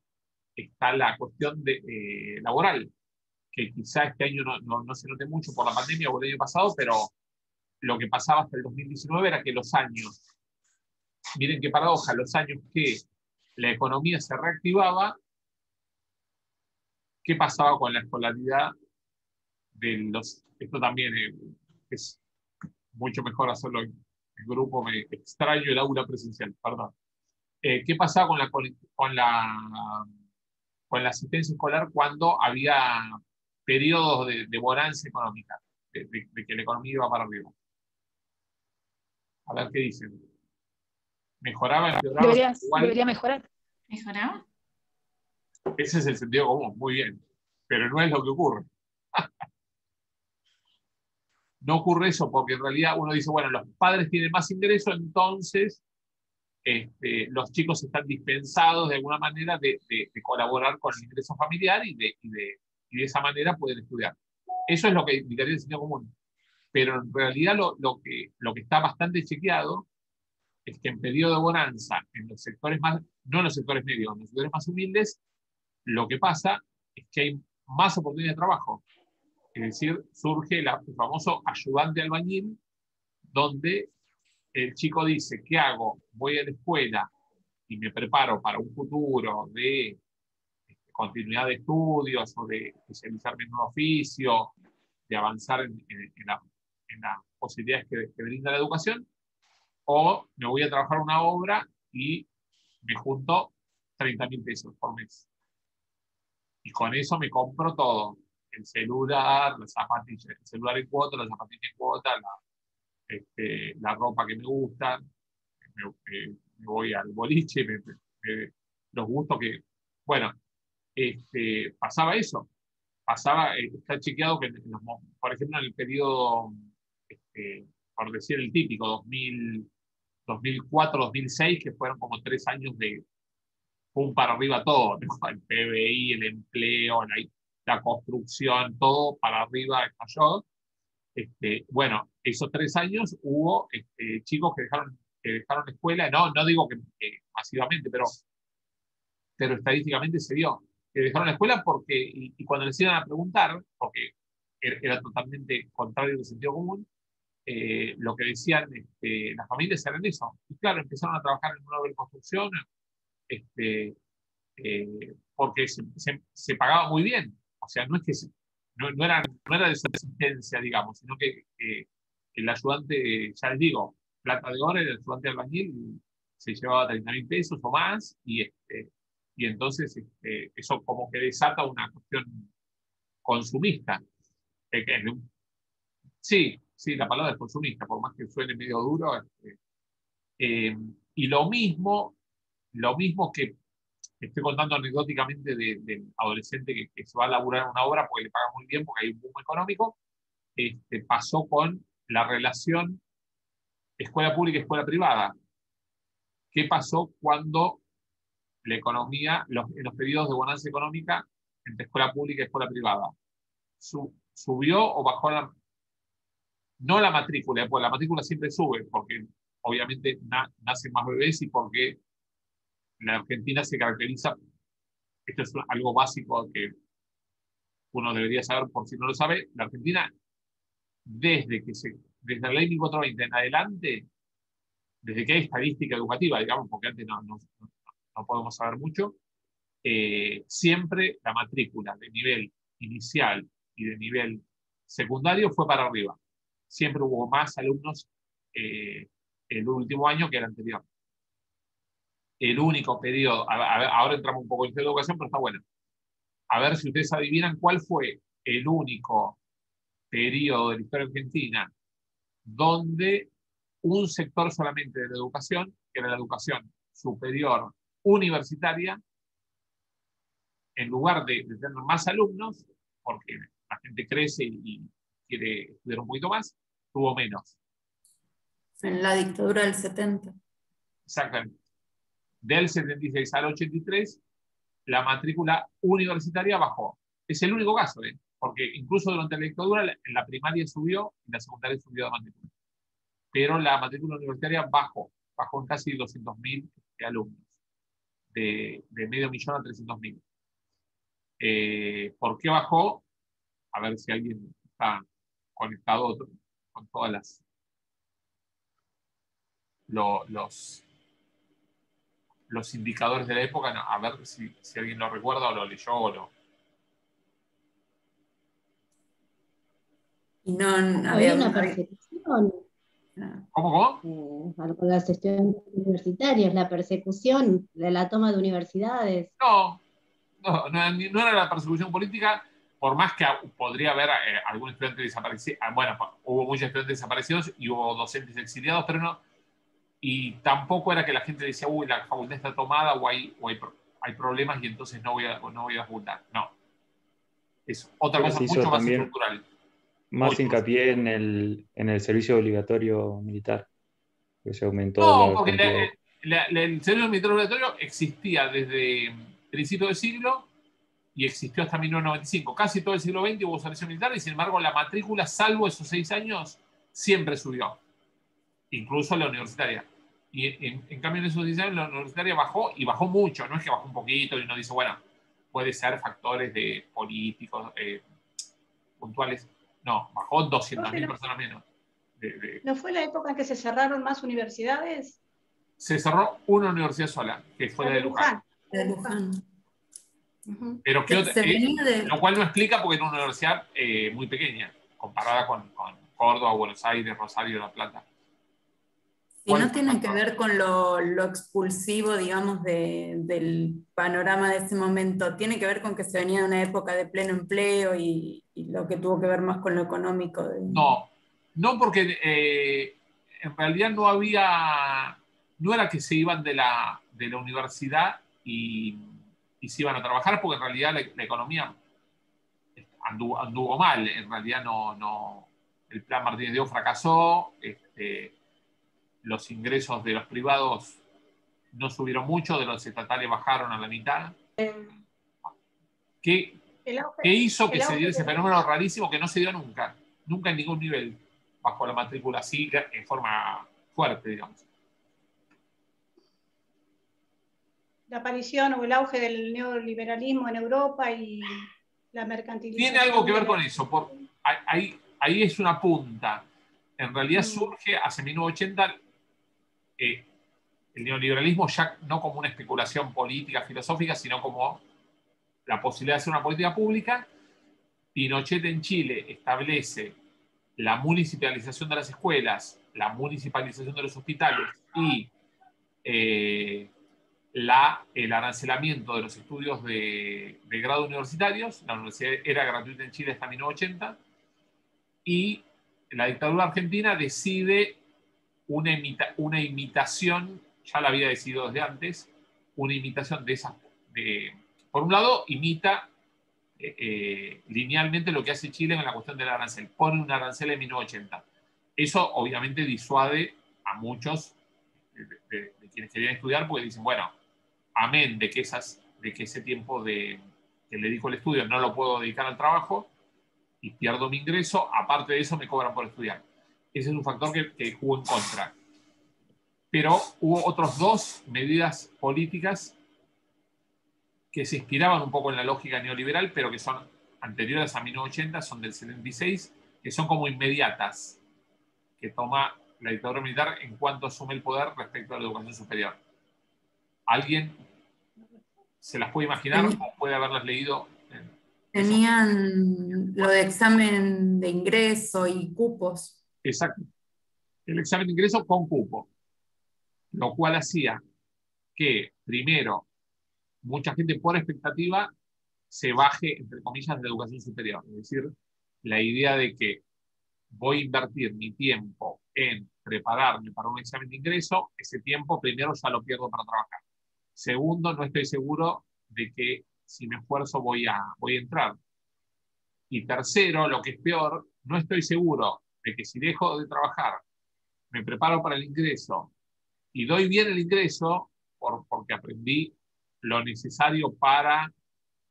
Speaker 1: está la cuestión laboral, que quizá este año no se note mucho por la pandemia o el año pasado, pero lo que pasaba hasta el 2019 era que los años, miren qué paradoja, los años que la economía se reactivaba, ¿qué pasaba con la escolaridad de los... Esto también es mucho mejor hacerlo en grupo, me extraño el aula presencial, perdón. ¿Qué pasaba con la asistencia escolar cuando había periodos de bonanza económica, de que la economía iba para arriba? A ver qué dicen. ¿Mejoraba, empeoraba?
Speaker 7: Debería mejorar.
Speaker 2: ¿Mejoraba?
Speaker 1: Ese es el sentido común, muy bien. Pero no es lo que ocurre. No ocurre eso porque en realidad uno dice, bueno, los padres tienen más ingresos, entonces los chicos están dispensados de alguna manera de colaborar con el ingreso familiar y de esa manera pueden estudiar. Eso es lo que indicaría el sentido común. Pero en realidad lo que está bastante chequeado es que en periodo de bonanza, en los sectores más, no en los sectores medios, en los sectores más humildes, lo que pasa es que hay más oportunidades de trabajo. Es decir, surge el famoso ayudante albañil, donde el chico dice, ¿qué hago? Voy a la escuela y me preparo para un futuro de continuidad de estudios o de especializarme en un oficio, de avanzar en las posibilidades que brinda la educación, o me voy a trabajar una obra y me junto 30.000 pesos por mes. Y con eso me compro todo. El celular, las zapatillas, el celular en cuota, las zapatillas en cuota, la ropa que me gusta, me voy al boliche, los gustos que... Bueno, pasaba eso. Está chequeado que, por ejemplo, en el periodo, por decir el típico, 2004, 2006, que fueron como 3 años de pum para arriba todo, ¿no? El PBI, el empleo, la construcción, todo para arriba estalló. Bueno, esos 3 años hubo chicos que dejaron la escuela, no digo que masivamente, pero estadísticamente se dio. Que dejaron la escuela porque, y cuando les iban a preguntar, porque era totalmente contrario del sentido común, lo que decían las familias eran eso. Y claro, empezaron a trabajar en una obra de construcción, porque se pagaba muy bien. O sea, no es que no era de subsistencia, digamos, sino que el ayudante, ya les digo, plata de oro, el ayudante albañil se llevaba 30.000 pesos o más, y entonces eso como que desata una cuestión consumista. Sí, la palabra es consumista, por más que suene medio duro. Y lo mismo que estoy contando anecdóticamente del adolescente que se va a laburar en una obra porque le paga muy bien, porque hay un boom económico, pasó con la relación escuela pública y escuela privada. ¿Qué pasó cuando la economía, en los periodos de bonanza económica, entre escuela pública y escuela privada? ¿Subió o bajó no la matrícula? Pues la matrícula siempre sube, porque obviamente nacen más bebés y porque la Argentina se caracteriza, esto es algo básico que uno debería saber por si no lo sabe, la Argentina, desde la ley 1420 en adelante, desde que hay estadística educativa, digamos, porque antes no podemos saber mucho, siempre la matrícula de nivel inicial y de nivel secundario fue para arriba. Siempre hubo más alumnos el último año que el anterior. El único periodo, ahora entramos un poco en educación, pero está bueno. a ver si ustedes adivinan cuál fue el único periodo de la historia argentina donde un sector solamente de la educación, que era la educación superior universitaria, en lugar de tener más alumnos, porque la gente crece y quiere estudiar un poquito más, tuvo menos.
Speaker 6: En la dictadura del 70.
Speaker 1: Exactamente. Del 76 al 83, la matrícula universitaria bajó. Es el único caso, porque incluso durante la dictadura, en la primaria subió, en la secundaria subió de matrícula. Pero la matrícula universitaria bajó en casi 200.000 alumnos, de medio millón a 300.000. ¿Por qué bajó? A ver si alguien está conectado con todas los indicadores de la época. No, a ver si alguien lo recuerda o lo leyó o lo...
Speaker 6: Y no
Speaker 7: Había una persecución
Speaker 1: ¿Cómo?
Speaker 7: con las estudiantes universitarios, la persecución de la toma de universidades.
Speaker 1: No era la persecución política, por más que podría haber algún estudiante desaparecido. Bueno, hubo muchos estudiantes desaparecidos y hubo docentes exiliados, pero no. Y tampoco era que la gente decía, uy, la facultad está tomada o hay problemas y entonces no voy a la facultad. No. Es otra cosa mucho más estructural.
Speaker 8: Más hincapié en el servicio obligatorio militar, que se aumentó.
Speaker 1: No, porque el servicio militar obligatorio existía desde principios del siglo y existió hasta 1995. Casi todo el siglo XX hubo servicio militar y sin embargo la matrícula, salvo esos 6 años, siempre subió. Incluso la universitaria. Y en cambio en esos 6 años la universitaria bajó y bajó mucho. No es que bajó un poquito y uno dice, bueno, puede ser factores de políticos puntuales. No, bajó 200.000 personas menos.
Speaker 9: ¿No fue la época en que se cerraron más universidades?
Speaker 1: Se cerró una universidad sola, que fue la de Luján.
Speaker 6: De Luján.
Speaker 1: Pero lo cual no explica porque era una universidad muy pequeña, comparada con Córdoba, Buenos Aires, Rosario, La Plata.
Speaker 6: Y no tiene que ver con lo expulsivo, digamos, del panorama de ese momento. Tiene que ver con que se venía de una época de pleno empleo y lo que tuvo que ver más con lo económico.
Speaker 1: No porque en realidad no era que se iban de la universidad y se iban a trabajar, porque en realidad la economía anduvo mal. En realidad el plan Martínez de O fracasó. Los ingresos de los privados no subieron mucho, de los estatales bajaron a la mitad. ¿Qué hizo que se diera ese fenómeno rarísimo que no se dio nunca en ningún nivel, bajo la matrícula así, en forma fuerte, digamos?
Speaker 9: La aparición o el auge del neoliberalismo en Europa y la mercantilización.
Speaker 1: Tiene algo que ver con eso. Ahí es una punta. En realidad surge hace 1980 el neoliberalismo ya no como una especulación política, filosófica, sino como la posibilidad de hacer una política pública. Pinochet en Chile establece la municipalización de las escuelas, la municipalización de los hospitales y el arancelamiento de los estudios de grado universitarios. La universidad era gratuita en Chile hasta 1980. Y la dictadura argentina decide una imitación, ya la había decidido desde antes, una imitación de esas. Por un lado, imita linealmente lo que hace Chile en la cuestión del arancel. Pone un arancel en 1980. Eso obviamente disuade a muchos de quienes querían estudiar, porque dicen, bueno, amén de que ese tiempo que le dedico al estudio no lo puedo dedicar al trabajo y pierdo mi ingreso, aparte de eso me cobran por estudiar. Ese es un factor que jugó en contra. Pero hubo otras 2 medidas políticas que se inspiraban un poco en la lógica neoliberal, pero que son anteriores a 1980, son del 76, que son como inmediatas, que toma la dictadura militar en cuanto asume el poder respecto a la educación superior. ¿Alguien se las puede imaginar o puede haberlas leído?
Speaker 6: Tenían lo de examen de ingreso y cupos.
Speaker 1: Exacto. El examen de ingreso con cupo. Lo cual hacía que, primero, mucha gente por expectativa se baje, entre comillas, de la educación superior. Es decir, la idea de que voy a invertir mi tiempo en prepararme para un examen de ingreso, ese tiempo primero ya lo pierdo para trabajar. Segundo, no estoy seguro de que si me esfuerzo voy a entrar. Y tercero, lo que es peor, no estoy seguro de que si dejo de trabajar, me preparo para el ingreso y doy bien el ingreso porque aprendí lo necesario para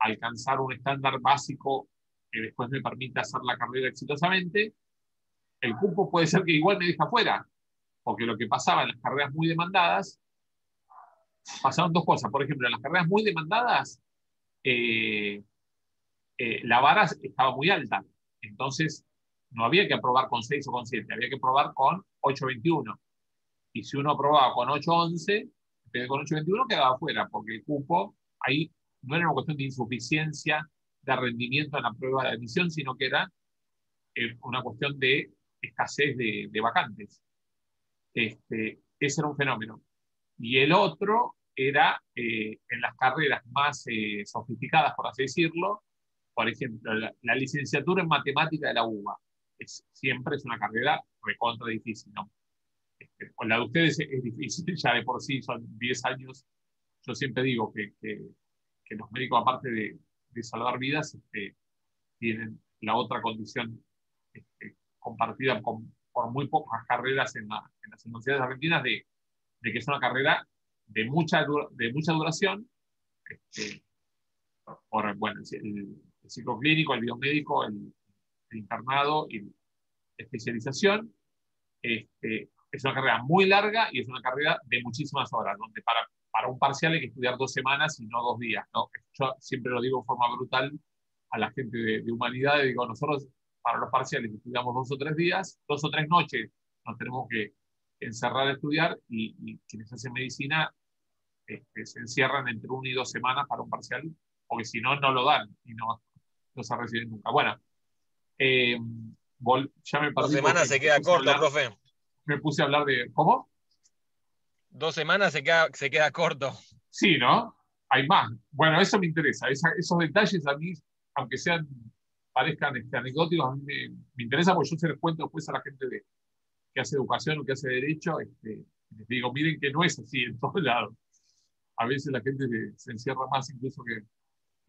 Speaker 1: alcanzar un estándar básico que después me permita hacer la carrera exitosamente, el cupo puede ser que igual me deje afuera, porque lo que pasaba en las carreras muy demandadas, pasaron dos cosas. Por ejemplo, en las carreras muy demandadas, la vara estaba muy alta. Entonces, no había que aprobar con 6 o con 7, había que aprobar con 8.21. Y si uno aprobaba con 8.11, en vez de con 8.21 quedaba afuera, porque el cupo ahí no era una cuestión de insuficiencia de rendimiento en la prueba de admisión, sino que era una cuestión de escasez de vacantes. Ese era un fenómeno. Y el otro era en las carreras más sofisticadas, por así decirlo, por ejemplo, la licenciatura en matemática de la UBA siempre es una carrera recontra difícil, ¿no? La de ustedes es difícil, ya de por sí son 10 años. Yo siempre digo que los médicos, aparte de salvar vidas, tienen la otra condición compartida por muy pocas carreras en las universidades argentinas, de que es una carrera de mucha duración, por bueno, el ciclo clínico, el biomédico, el internado y la especialización. Es una carrera muy larga y es una carrera de muchísimas horas, donde para un parcial hay que estudiar 2 semanas y no 2 días, ¿no? Yo siempre lo digo de forma brutal a la gente de humanidades, digo, nosotros para los parciales estudiamos 2 o 3 días, 2 o 3 noches nos tenemos que encerrar a estudiar, y quienes hacen medicina se encierran entre 1 y 2 semanas para un parcial, porque si no, no lo dan y no se reciben nunca. Bueno, ya me perdí.
Speaker 10: 2 semanas se queda corto, profe.
Speaker 1: Me puse a hablar de... ¿Cómo?
Speaker 10: 2 semanas se queda corto.
Speaker 1: Sí, ¿no? Hay más. Bueno, eso me interesa. Esos detalles a mí, aunque parezcan anecdóticos, a mí me interesa, porque yo se les cuento después a la gente que hace educación o que hace derecho. Les digo, miren que no es así en todos lados. A veces la gente se encierra más incluso que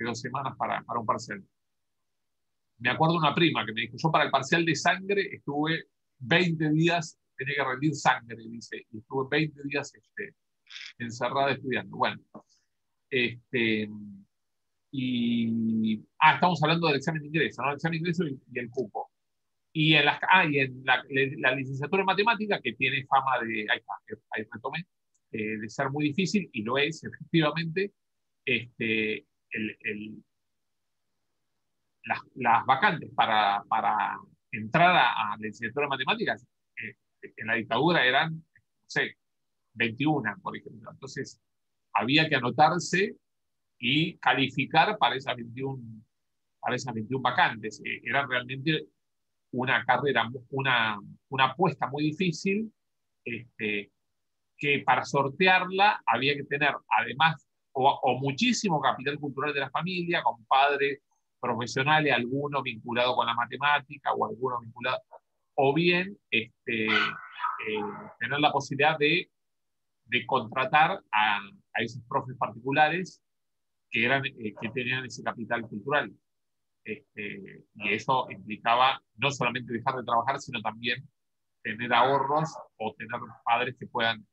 Speaker 1: 2 semanas para un parcial. Me acuerdo de una prima que me dijo, yo para el parcial de sangre estuve 20 días, tenía que rendir sangre, dice, y estuve 20 días encerrada estudiando. Bueno, estamos hablando del examen de ingreso, ¿no? El examen de ingreso y el cupo. Y en la licenciatura en matemática, que tiene fama de, ahí retomé, de ser muy difícil, y lo es, efectivamente, las vacantes para entrar a la licenciatura en matemáticas en la dictadura eran, no sé, 21, por ejemplo. Entonces, había que anotarse y calificar para esas 21 vacantes. Era realmente una carrera, una apuesta muy difícil, que para sortearla había que tener, además, o muchísimo capital cultural de la familia, con padres profesionales, alguno vinculado con la matemática o alguno vinculado, o bien tener la posibilidad de contratar a esos profes particulares que tenían ese capital cultural. Y eso implicaba no solamente dejar de trabajar, sino también tener ahorros o tener padres que puedan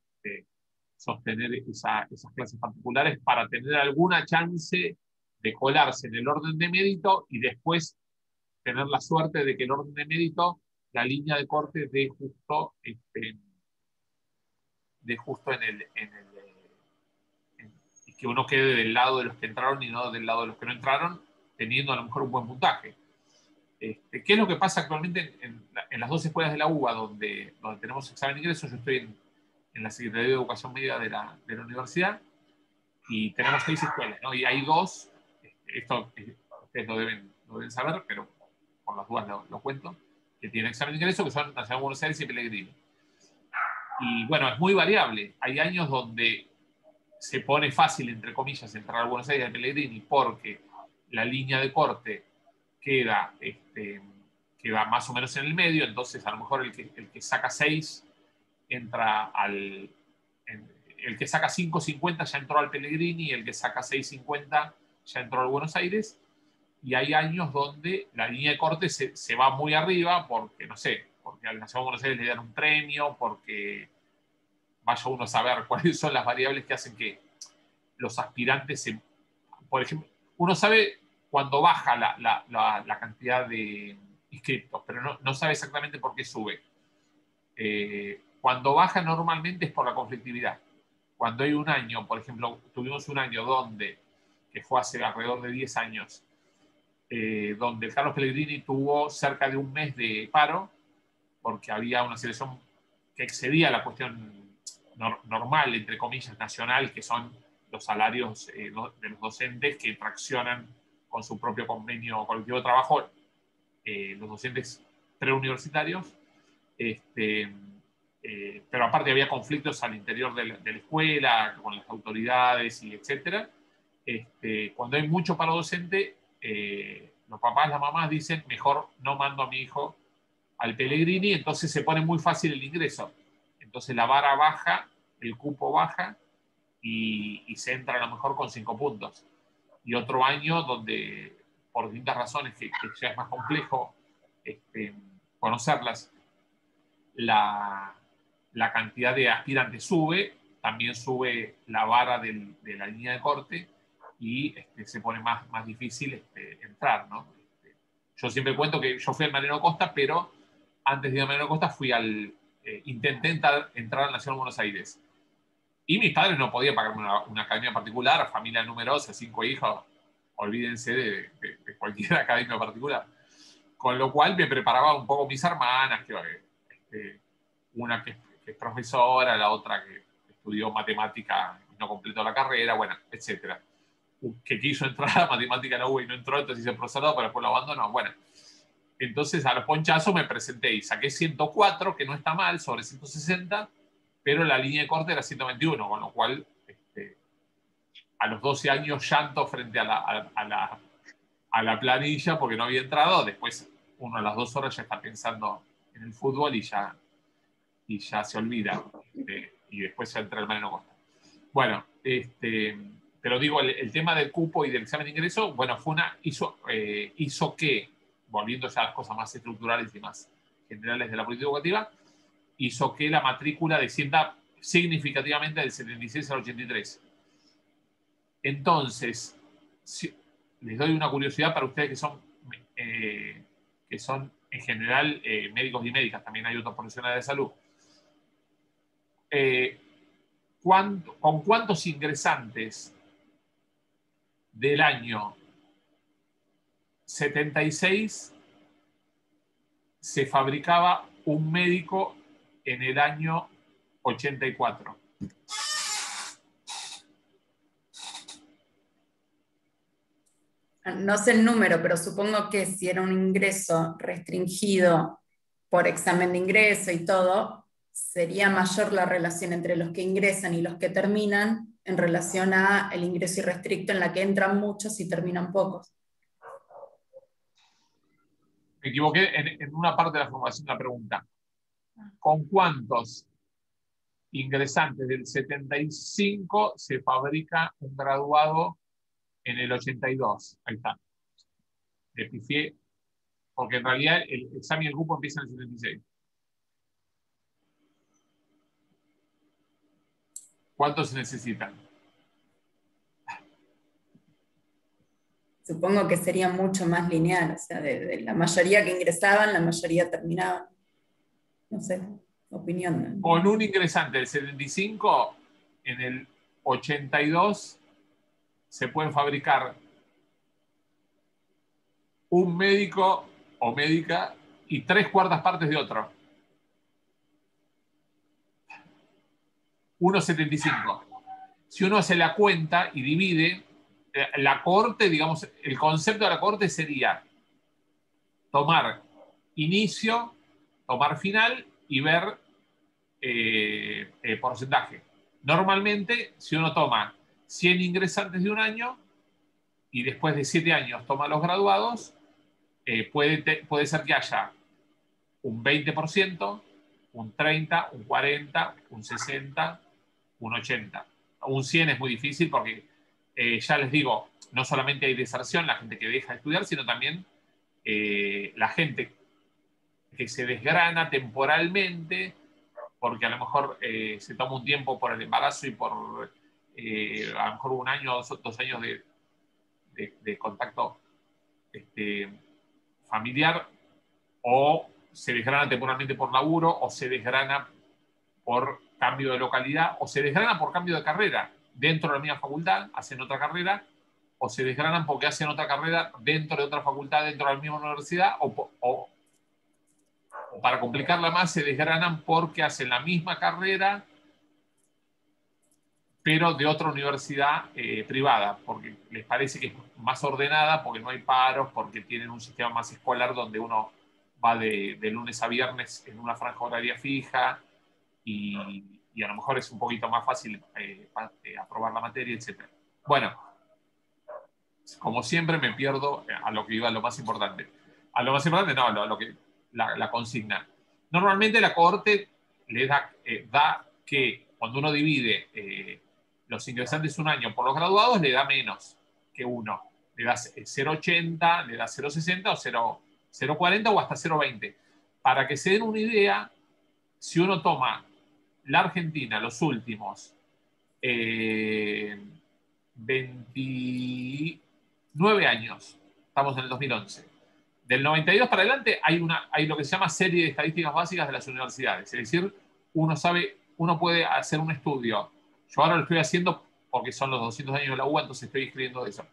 Speaker 1: sostener esas clases particulares para tener alguna chance de colarse en el orden de mérito y después tener la suerte de que el orden de mérito, la línea de corte de justo y que uno quede del lado de los que entraron y no del lado de los que no entraron, teniendo a lo mejor un buen puntaje. ¿Qué es lo que pasa actualmente en las 2 escuelas de la UBA donde tenemos examen de ingreso? Yo estoy en la Secretaría de Educación Media de la universidad, y tenemos 6 escuelas, ¿no? Y hay 2, esto ustedes lo deben saber, pero por las dudas lo cuento, que tienen examen de ingreso, que son Nacional Buenos Aires y Pellegrini. Y bueno, es muy variable. Hay años donde se pone fácil, entre comillas, entrar a Buenos Aires y a Pellegrini porque la línea de corte queda, queda más o menos en el medio, entonces a lo mejor el que saca 6 entra al... el que saca 5.50 ya entró al Pellegrini, y el que saca 6.50 ya entró al Buenos Aires, y hay años donde la línea de corte se va muy arriba porque, no sé, porque al Nacional de Buenos Aires le dan un premio, porque vaya uno a saber cuáles son las variables que hacen que los aspirantes, por ejemplo, uno sabe cuando baja la cantidad de inscriptos, pero no sabe exactamente por qué sube. Cuando baja normalmente es por la conflictividad. Cuando hay un año, por ejemplo, tuvimos un año donde, que fue hace alrededor de 10 años, donde Carlos Pellegrini tuvo cerca de un mes de paro, porque había una selección que excedía la cuestión normal, entre comillas, nacional, que son los salarios de los docentes que traccionan con su propio convenio colectivo de trabajo los docentes preuniversitarios. Pero aparte había conflictos al interior de la escuela, con las autoridades y etcétera. Cuando hay mucho paro docente, los papás, las mamás dicen, mejor no mando a mi hijo al Pellegrini, entonces se pone muy fácil el ingreso. Entonces la vara baja, el cupo baja, y se entra a lo mejor con 5 puntos. Y otro año donde, por distintas razones que ya es más complejo conocerlas, la cantidad de aspirantes sube, también sube la vara de la línea de corte, y se pone más difícil entrar, ¿no? Yo siempre cuento que yo fui al Mariano Costa, pero antes de ir al Mariano Costa intenté entrar al Nacional de Buenos Aires. Y mis padres no podían pagarme una academia particular, familia numerosa, 5 hijos, olvídense de cualquier academia particular. Con lo cual me preparaba un poco mis hermanas, una que es profesora, la otra que estudió matemática y no completó la carrera, bueno, etcétera. Que quiso entrar a matemática en la U y no entró, entonces hice profesorado, pero después lo abandonó. Bueno, entonces a los ponchazos me presenté y saqué 104, que no está mal, sobre 160, pero la línea de corte era 121, con lo cual a los 12 años llanto frente a la planilla porque no había entrado. Después uno a las 2 horas ya está pensando en el fútbol y ya se olvida, y después ya entra el Mariano Costa. Bueno, pero digo, el tema del cupo y del examen de ingreso, bueno, hizo que, volviendo ya a las cosas más estructurales y más generales de la política educativa, hizo que la matrícula descienda significativamente del 76 al 83. Entonces, les doy una curiosidad para ustedes que son en general médicos y médicas, también hay otros profesionales de salud. ¿Con cuántos ingresantes del año 76 se fabricaba un médico en el año 84?
Speaker 6: No sé el número, pero supongo que si era un ingreso restringido por examen de ingreso y todo, sería mayor la relación entre los que ingresan y los que terminan en relación a el ingreso irrestricto, en la que entran muchos y terminan pocos.
Speaker 1: Me equivoqué en una parte de la formulación de la pregunta. ¿Con cuántos ingresantes del 75 se fabrica un graduado en el 82? Ahí está. Le pifié, porque en realidad el examen y el cupo empieza en el 76. ¿Cuántos se necesitan?
Speaker 6: Supongo que sería mucho más lineal, o sea, de la mayoría que ingresaban, la mayoría terminaban. No sé, opinión.
Speaker 1: Con un ingresante del 75, en el 82 se pueden fabricar un médico o médica y 3/4 partes de otro. 1,75. Si uno hace la cuenta y divide, la corte, digamos, el concepto de la corte sería tomar inicio, tomar final y ver porcentaje. Normalmente, si uno toma 100 ingresantes de un año, y después de 7 años toma los graduados, puede ser que haya un 20%, un 30%, un 40%, un 60%, un 80%. Un 100% es muy difícil porque, ya les digo, no solamente hay deserción, la gente que deja de estudiar, sino también la gente que se desgrana temporalmente, porque a lo mejor se toma un tiempo por el embarazo y por a lo mejor 1 año o 2 años de contacto familiar, o se desgrana temporalmente por laburo, o se desgrana por cambio de localidad, o se desgrana por cambio de carrera. Dentro de la misma facultad hacen otra carrera, o se desgranan porque hacen otra carrera dentro de otra facultad, dentro de la misma universidad, o para complicarla más, se desgranan porque hacen la misma carrera, pero de otra universidad privada, porque les parece que es más ordenada, porque no hay paros, porque tienen un sistema más escolar donde uno va de lunes a viernes en una franja horaria fija, y a lo mejor es un poquito más fácil aprobar la materia, etc. Bueno, como siempre me pierdo a lo que iba, a lo más importante. A lo más importante no, a lo que la consigna. Normalmente la cohorte le da que cuando uno divide los ingresantes un año por los graduados, le da menos que 1. Le da 0,80, le da 0,60 o 0,40 o hasta 0,20. Para que se den una idea, si uno toma la Argentina, los últimos 29 años, estamos en el 2011, del 92 para adelante hay lo que se llama serie de estadísticas básicas de las universidades. Es decir, uno puede hacer un estudio. Yo ahora lo estoy haciendo porque son los 200 años de la UBA, entonces estoy escribiendo eso.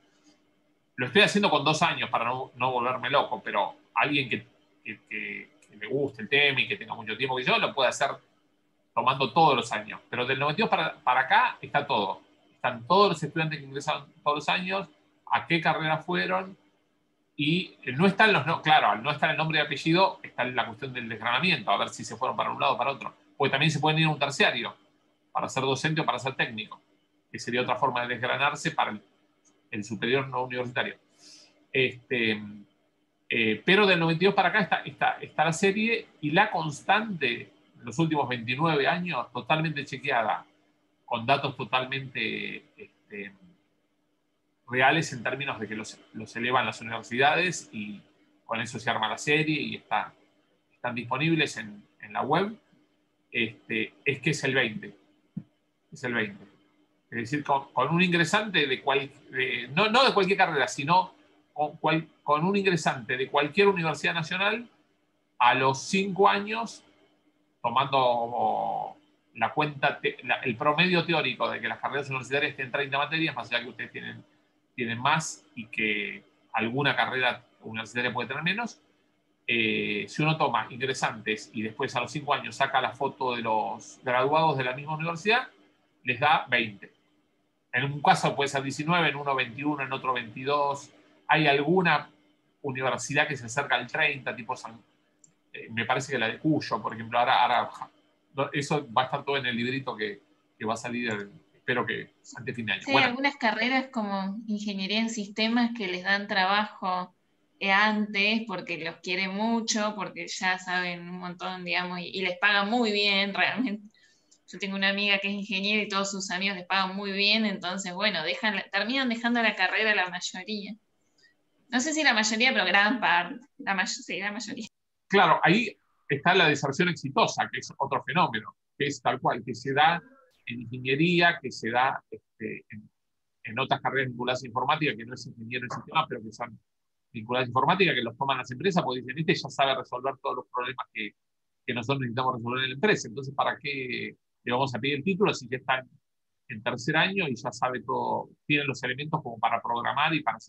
Speaker 1: Lo estoy haciendo con 2 años para no volverme loco, pero alguien que le guste el tema y que tenga mucho tiempo que yo, lo puede hacer tomando todos los años. Pero del 92 para acá está todo. Están todos los estudiantes que ingresaron todos los años, a qué carrera fueron, y no están claro, al no estar el nombre y apellido, está la cuestión del desgranamiento, a ver si se fueron para un lado o para otro. Porque también se pueden ir a un terciario, para ser docente o para ser técnico, que sería otra forma de desgranarse para el superior no universitario. Pero del 92 para acá está la serie, y la constante en los últimos 29 años, totalmente chequeada, con datos totalmente reales en términos de que los elevan las universidades, y con eso se arma la serie y están disponibles en la web, es que es el 20. Es el 20. Es decir, con un ingresante no de cualquier carrera, sino con un ingresante de cualquier universidad nacional, a los 5 años, tomando la cuenta, el promedio teórico de que las carreras universitarias tienen 30 materias, más allá que ustedes tienen más y que alguna carrera universitaria puede tener menos, si uno toma ingresantes y después a los 5 años saca la foto de los graduados de la misma universidad, les da 20. En un caso puede ser 19, en uno 21, en otro 22. Hay alguna universidad que se acerca al 30, tipo me parece que la de Cuyo, por ejemplo, ahora eso va a estar todo en el librito que va a salir, espero que antes de fin de año.
Speaker 2: Sí,
Speaker 1: Bueno,
Speaker 2: algunas carreras como ingeniería en sistemas que les dan trabajo antes porque los quieren mucho, porque ya saben un montón, digamos, y les pagan muy bien realmente. Yo tengo una amiga que es ingeniera y todos sus amigos les pagan muy bien, entonces, bueno, terminan dejando la carrera la mayoría. No sé si la mayoría, pero gran parte. Sí, la mayoría.
Speaker 1: claro, ahí está la deserción exitosa, que es otro fenómeno, que es tal cual, que se da en ingeniería, que se da en otras carreras vinculadas a informática, que no es ingeniero en sistemas, pero que son vinculadas a informática, que los toman las empresas, porque dicen, ya sabe resolver todos los problemas que nosotros necesitamos resolver en la empresa. Entonces, ¿para qué le vamos a pedir el título si ya está en 3er año y ya sabe todo, tiene los elementos como para programar y para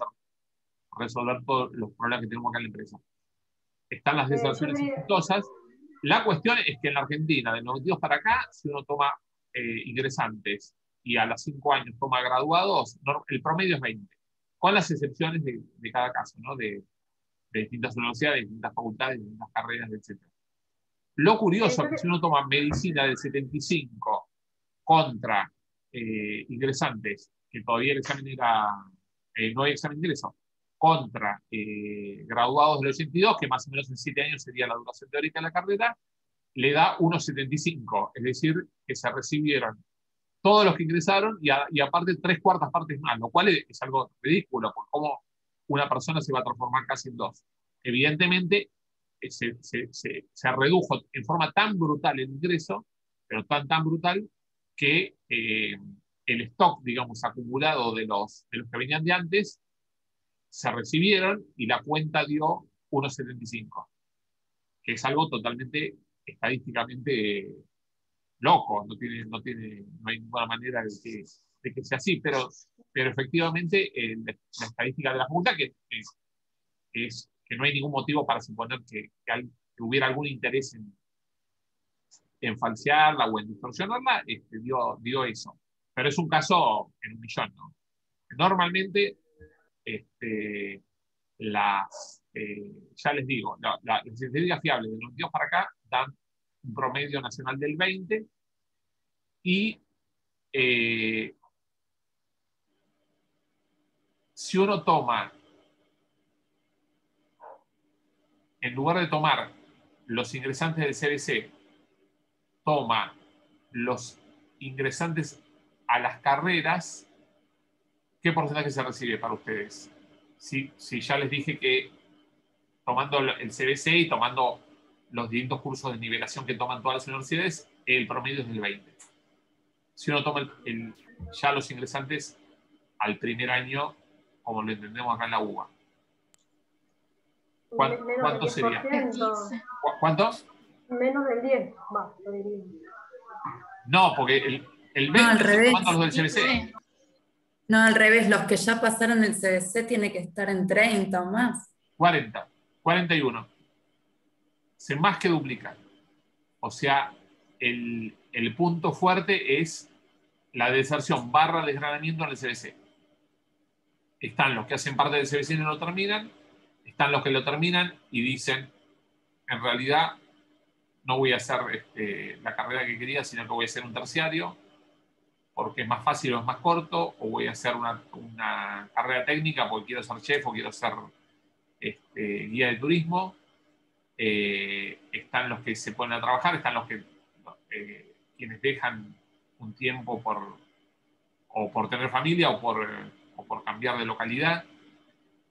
Speaker 1: resolver todos los problemas que tenemos acá en la empresa? Están las deserciones exitosas. La cuestión es que en la Argentina, del 92 para acá, si uno toma ingresantes y a los 5 años toma graduados, el promedio es 20, con las excepciones de cada caso, ¿no? de distintas universidades, de distintas facultades, de distintas carreras, etc. Lo curioso es que si uno toma medicina del 75 contra ingresantes, que todavía el examen era no hay examen de ingreso, contra graduados del 82, que más o menos en 7 años sería la duración teórica de la carrera, le da 1,75, es decir, que se recibieron todos los que ingresaron y aparte 3/4 partes más, lo cual es algo ridículo, porque cómo una persona se va a transformar casi en 2. Evidentemente, se redujo en forma tan brutal el ingreso, pero tan brutal, que el stock, digamos, acumulado de los que venían de antes, se recibieron y la cuenta dio 1,75, que es algo totalmente estadísticamente loco, no hay ninguna manera de que sea así, pero efectivamente la estadística de la facultad, que es que no hay ningún motivo para suponer que hubiera algún interés en falsearla o en distorsionarla, dio eso. Pero es un caso en 1.000.000, ¿no? Normalmente, ya les digo, las estadísticas fiables de los 92 para acá dan un promedio nacional del 20 y si uno toma, en lugar de tomar los ingresantes del CBC, toma los ingresantes a las carreras, ¿qué porcentaje se recibe para ustedes? Si ya les dije que tomando el CBC y tomando los distintos cursos de nivelación que toman todas las universidades, el promedio es del 20. Si uno toma ya los ingresantes al primer año, como lo entendemos acá en la UBA, ¿cuánto sería? ¿Cuánto?
Speaker 11: Menos del 10, más, lo diría.
Speaker 1: No, porque el 20
Speaker 6: al revés.
Speaker 1: Tomando los del CBC.
Speaker 6: No, al revés, los que ya pasaron el CBC tienen que estar en 30 o más.
Speaker 1: 40, 41. Se más que duplican. O sea, el punto fuerte es la deserción / desgranamiento en el CBC. Están los que hacen parte del CBC y no lo terminan, están los que lo terminan y dicen, en realidad no voy a hacer la carrera que quería, sino que voy a hacer un terciario, porque es más fácil o es más corto, o voy a hacer una carrera técnica porque quiero ser chef o quiero ser guía de turismo. Están los que se ponen a trabajar, están los que quienes dejan un tiempo por tener familia o por cambiar de localidad.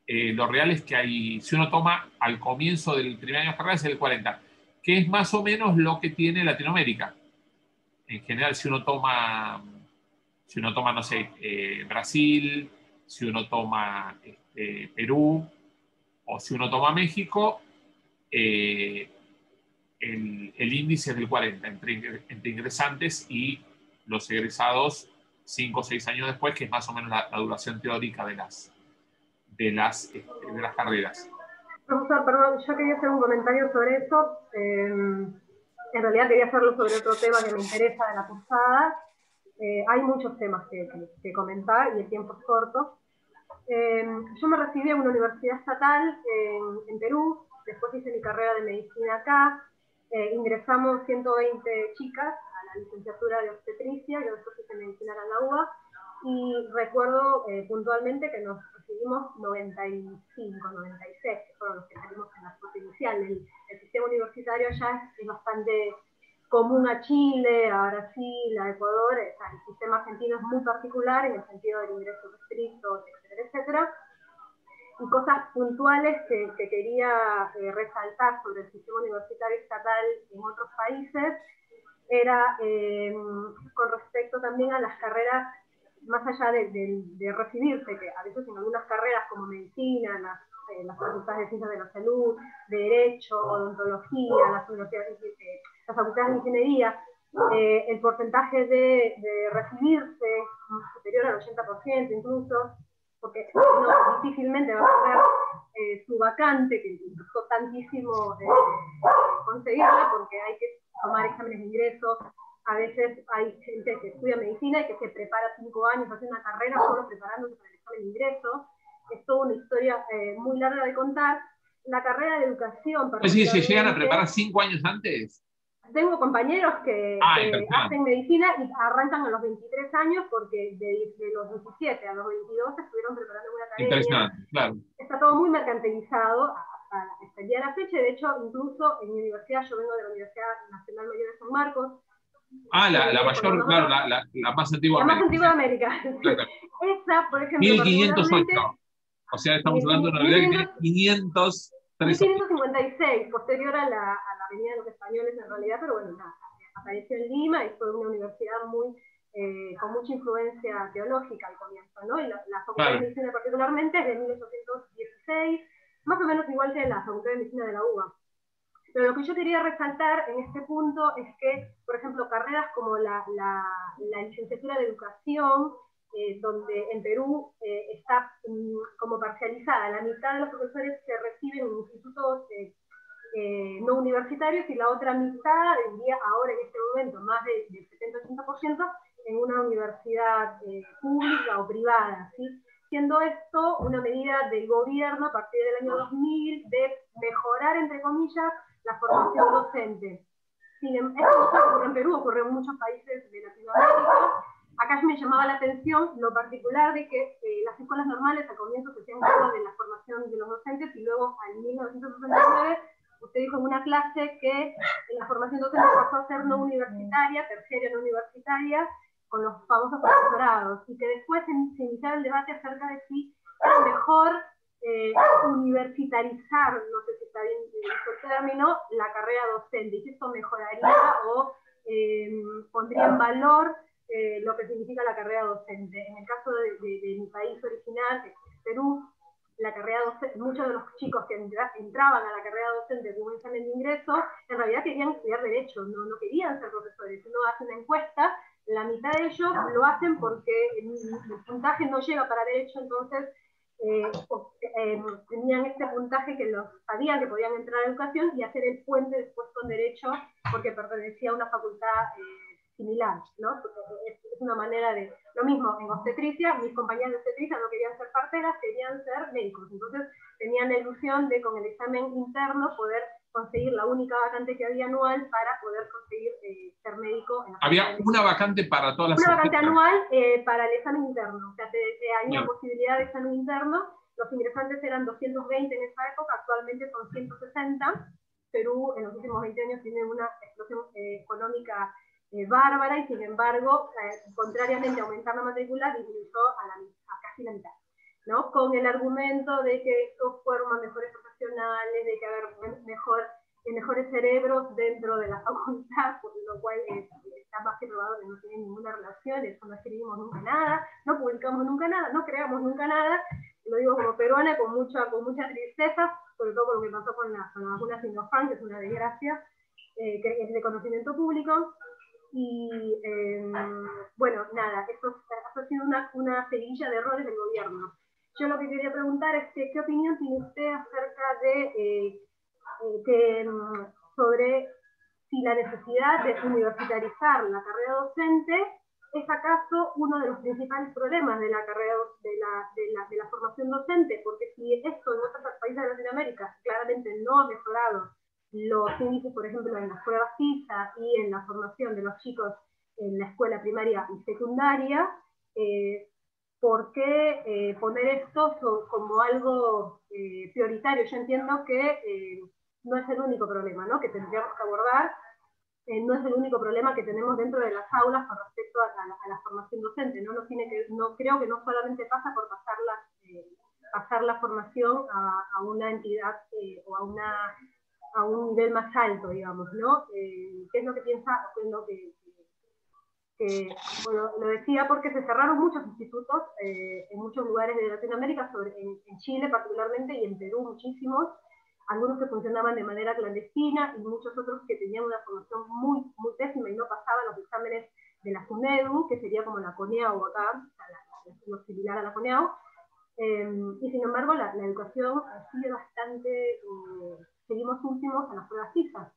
Speaker 1: Lo real es que si uno toma al comienzo del primer año de carrera, es el 40, que es más o menos lo que tiene Latinoamérica. En general, si uno toma, no sé, Brasil, si uno toma Perú, o si uno toma México, el índice es del 40, entre ingresantes y los egresados 5 o 6 años después, que es más o menos la duración teórica de las carreras.
Speaker 11: Profesor, perdón, yo quería hacer un comentario sobre eso. En realidad quería hacerlo sobre otro tema que me interesa de la cursada. Hay muchos temas que comentar y el tiempo es corto. Yo me recibí en una universidad estatal en Perú, después hice mi carrera de medicina acá, ingresamos 120 chicas a la licenciatura de obstetricia, yo después hice medicina en la UBA, y recuerdo puntualmente que nos recibimos 95, 96, que fueron los que salimos en la foto inicial. El sistema universitario allá es bastante común a Chile, a Brasil, a Ecuador. El sistema argentino es muy particular en el sentido del ingreso restricto, etcétera, etcétera. Y cosas puntuales que quería resaltar sobre el sistema universitario estatal en otros países era con respecto también a las carreras, más allá de recibirse, que a veces en algunas carreras como medicina, las facultades de ciencias de la salud, de derecho, odontología, las facultades de ingeniería, el porcentaje de recibirse superior al 80% incluso, porque no, difícilmente va a perder su vacante, que costó tantísimo conseguirla, porque hay que tomar exámenes de ingreso. A veces hay gente que estudia medicina y que se prepara 5 años, hace una carrera solo preparándose para el examen de ingreso. Es toda una historia muy larga de contar. La carrera de educación...
Speaker 1: Pues sí, ¿se llegan a preparar 5 años antes?
Speaker 11: Tengo compañeros que hacen medicina y arrancan a los 23 años porque de los 17 a los 22 estuvieron preparando una academia.
Speaker 1: Interesante, claro.
Speaker 11: Está todo muy mercantilizado hasta el día de la fecha. De hecho, incluso en mi universidad, yo vengo de la Universidad Nacional Mayor de San Marcos.
Speaker 1: La mayor, claro, la más antigua
Speaker 11: de América. La más antigua de América.
Speaker 1: Claro.
Speaker 11: Esa, por ejemplo,
Speaker 1: 1508. O sea, estamos hablando de una universidad de
Speaker 11: 1556, posterior a la Avenida de los Españoles en realidad, pero bueno, apareció en Lima y fue una universidad muy con mucha influencia teológica al comienzo, ¿no? Y la Facultad de Medicina particularmente es de 1816, más o menos igual que la Facultad de Medicina de la UBA. Pero lo que yo quería resaltar en este punto es que, por ejemplo, carreras como la licenciatura de educación, donde en Perú está como parcializada, la mitad de los profesores se reciben en institutos no universitarios y la otra mitad, diría ahora en este momento, más del 70-80%, en una universidad pública o privada, ¿sí? Siendo esto una medida del gobierno a partir del año 2000 de mejorar, entre comillas, la formación docente. Esto no ocurre en Perú, ocurre en muchos países de Latinoamérica. Acá me llamaba la atención lo particular de que las escuelas normales al comienzo se hacían cargo de la formación de los docentes y luego en 1969 usted dijo en una clase que la formación docente pasó a ser no universitaria, terciaria no universitaria, con los famosos profesorados, y que después se iniciara el debate acerca de si era mejor universitarizar, no sé si está bien dicho el término, la carrera docente, y si esto mejoraría o pondría en valor lo que significa la carrera docente. En el caso de mi país original, que es Perú, la carrera docente, muchos de los chicos que entraban a la carrera docente con un examen de ingreso, en realidad querían estudiar Derecho, no querían ser profesores. Uno hace una encuesta, la mitad de ellos lo hacen porque el puntaje no llega para Derecho, entonces tenían este puntaje que los sabían que podían entrar a educación y hacer el puente después con Derecho porque pertenecía a una facultad similar, ¿no? Es una manera de... Lo mismo en obstetricia, mis compañeras de obstetricia no querían ser parteras, querían ser médicos, entonces tenían la ilusión de con el examen interno poder conseguir la única vacante que había anual para poder conseguir ser médico.
Speaker 1: Había una vacante para todas las...
Speaker 11: Una vacante anual para el examen interno, o sea, hay una posibilidad de examen interno, los ingresantes eran 220 en esa época, actualmente son 160. Perú en los últimos 20 años tiene una explosión económica bárbara y sin embargo, contrariamente a aumentar la matrícula, disminuyó a casi la mitad, ¿no? Con el argumento de que esto forma mejores profesionales, de que haber mejores cerebros dentro de la facultad, por lo cual está más que probado que no tiene ninguna relación, eso no escribimos nunca nada, no publicamos nunca nada, no creamos nunca nada, lo digo como peruana con mucha tristeza, sobre todo por lo que pasó con la vacuna Sinopharm, que es una desgracia, que es de conocimiento público. Y bueno, nada, eso ha sido una seguilla de errores del gobierno. Yo lo que quería preguntar es qué opinión tiene usted acerca de sobre si la necesidad de universitarizar la carrera docente es acaso uno de los principales problemas de la carrera de la formación docente, porque si esto en otros países de Latinoamérica claramente no ha mejorado los índices, por ejemplo, en las pruebas PISA y en la formación de los chicos en la escuela primaria y secundaria, ¿por qué poner esto como algo prioritario? Yo entiendo que no es el único problema, ¿no?, que tendríamos que abordar, no es el único problema que tenemos dentro de las aulas con respecto a la formación docente, ¿no? No creo que no solamente pasa por pasar la formación a una entidad o a un nivel más alto, digamos, ¿no? ¿Qué es lo que piensa? Bueno, lo decía porque se cerraron muchos institutos en muchos lugares de Latinoamérica, en Chile particularmente y en Perú muchísimos, algunos que funcionaban de manera clandestina y muchos otros que tenían una formación muy, muy pésima y no pasaban los exámenes de la SUNEDU, que sería como la CONEAU acá, lo similar a la CONEAU, y sin embargo la educación sigue bastante... seguimos últimos en las pruebas PISA,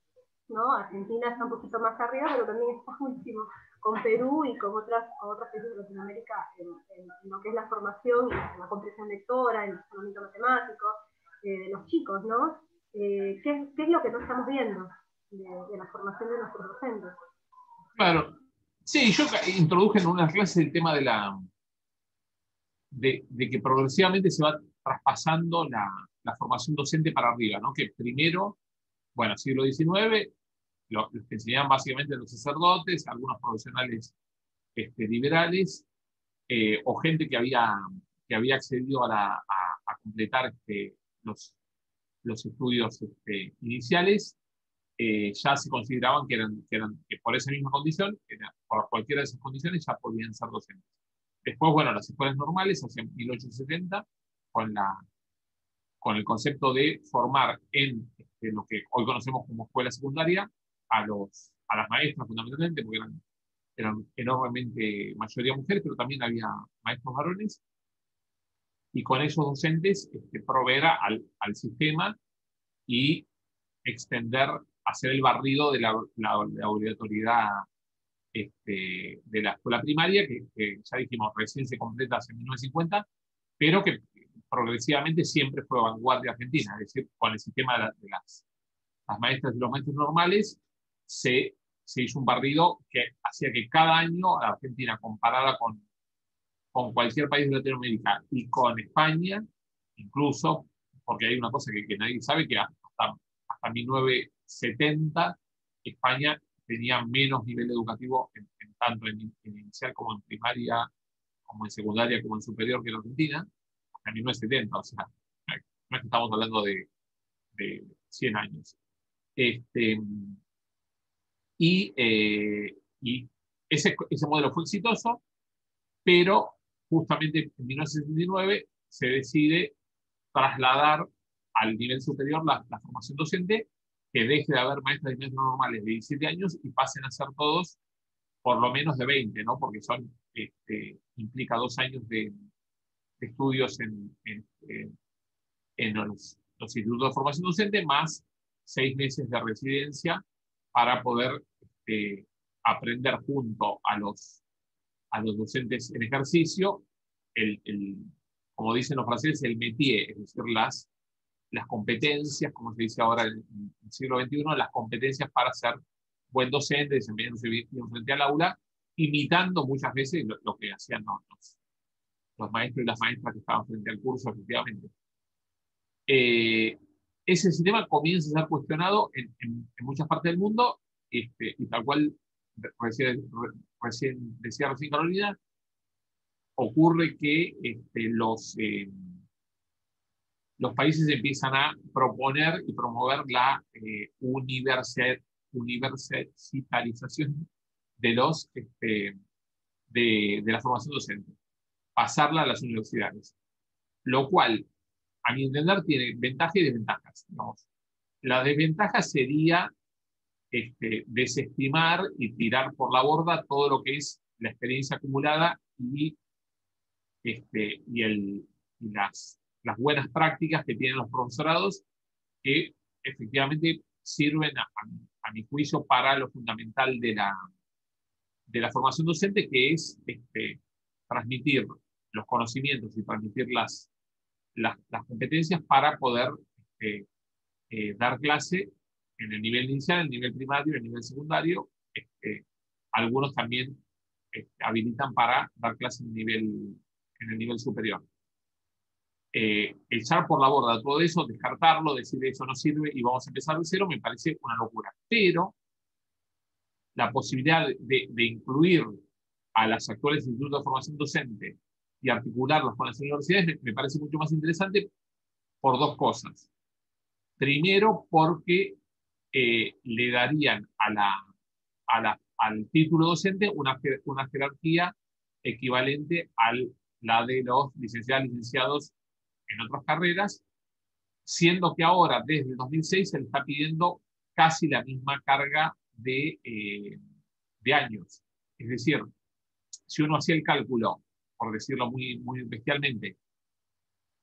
Speaker 11: ¿no? Argentina está un poquito más arriba, pero también está último con Perú y con otros países de Latinoamérica en lo que es la formación, en la comprensión lectora, en el razonamiento matemático de los chicos, ¿no? ¿Qué es lo que no estamos viendo? de la formación de nuestros docentes.
Speaker 1: Claro. Sí, yo introduje en unas clases el tema de que progresivamente se va traspasando la formación docente para arriba, ¿no? Que primero, bueno, siglo XIX, los que enseñaban básicamente los sacerdotes, algunos profesionales liberales, o gente que había accedido a completar los estudios iniciales, ya se consideraban que por esa misma condición, por cualquiera de esas condiciones, ya podían ser docentes. Después, bueno, las escuelas normales, hacia 1870, con el concepto de formar en lo que hoy conocemos como escuela secundaria a las maestras fundamentalmente, porque eran enormemente mayoría mujeres, pero también había maestros varones, y con esos docentes proveer al sistema y extender, hacer el barrido de la obligatoriedad de la escuela primaria, que ya dijimos, recién se completa hace 1950, pero que progresivamente siempre fue vanguardia argentina, es decir, con el sistema de las maestras y los maestros normales, se hizo un barrido que hacía que cada año la Argentina, comparada con cualquier país de Latinoamérica y con España, incluso, porque hay una cosa que nadie sabe, que hasta 1970 España tenía menos nivel educativo tanto en inicial como en primaria, como en secundaria, como en superior que en Argentina, hasta 1970, o sea, no es que estamos hablando de 100 años. Y ese modelo fue exitoso, pero justamente en 1979 se decide trasladar al nivel superior la formación docente, que deje de haber maestras y maestros normales de 17 años y pasen a ser todos por lo menos de 20, ¿no? Porque implica 2 años de estudios en los institutos de formación docente, más 6 meses de residencia para poder aprender junto a los docentes en ejercicio, como dicen los franceses, el métier, es decir, las competencias, como se dice ahora en el siglo XXI, las competencias para ser buen docente, desempeñándose bien frente al aula, imitando muchas veces lo que hacían los maestros y las maestras que estaban frente al curso, efectivamente. Ese sistema comienza a ser cuestionado en muchas partes del mundo, y tal cual decía recién Carolina, ocurre que los países empiezan a proponer y promover la universitarización de la formación docente, pasarla a las universidades, lo cual, a mi entender, tiene ventajas y desventajas. Digamos. La desventaja sería desestimar y tirar por la borda todo lo que es la experiencia acumulada y las buenas prácticas que tienen los profesorados, que efectivamente sirven, a mi juicio, para lo fundamental de la formación docente, que es transmitir los conocimientos y transmitir las competencias para poder dar clase en el nivel inicial, en el nivel primario, en el nivel secundario. Algunos también habilitan para dar clase en el nivel superior. Echar por la borda todo eso, descartarlo, decir eso no sirve y vamos a empezar de cero, me parece una locura. Pero la posibilidad de incluir a las actuales institutos de formación docente y articularlos con las universidades me parece mucho más interesante por 2 cosas. Primero, porque le darían al título docente una jerarquía equivalente a la de los licenciados en otras carreras, siendo que ahora, desde 2006, se le está pidiendo casi la misma carga de años. Es decir, si uno hacía el cálculo, por decirlo muy, muy bestialmente,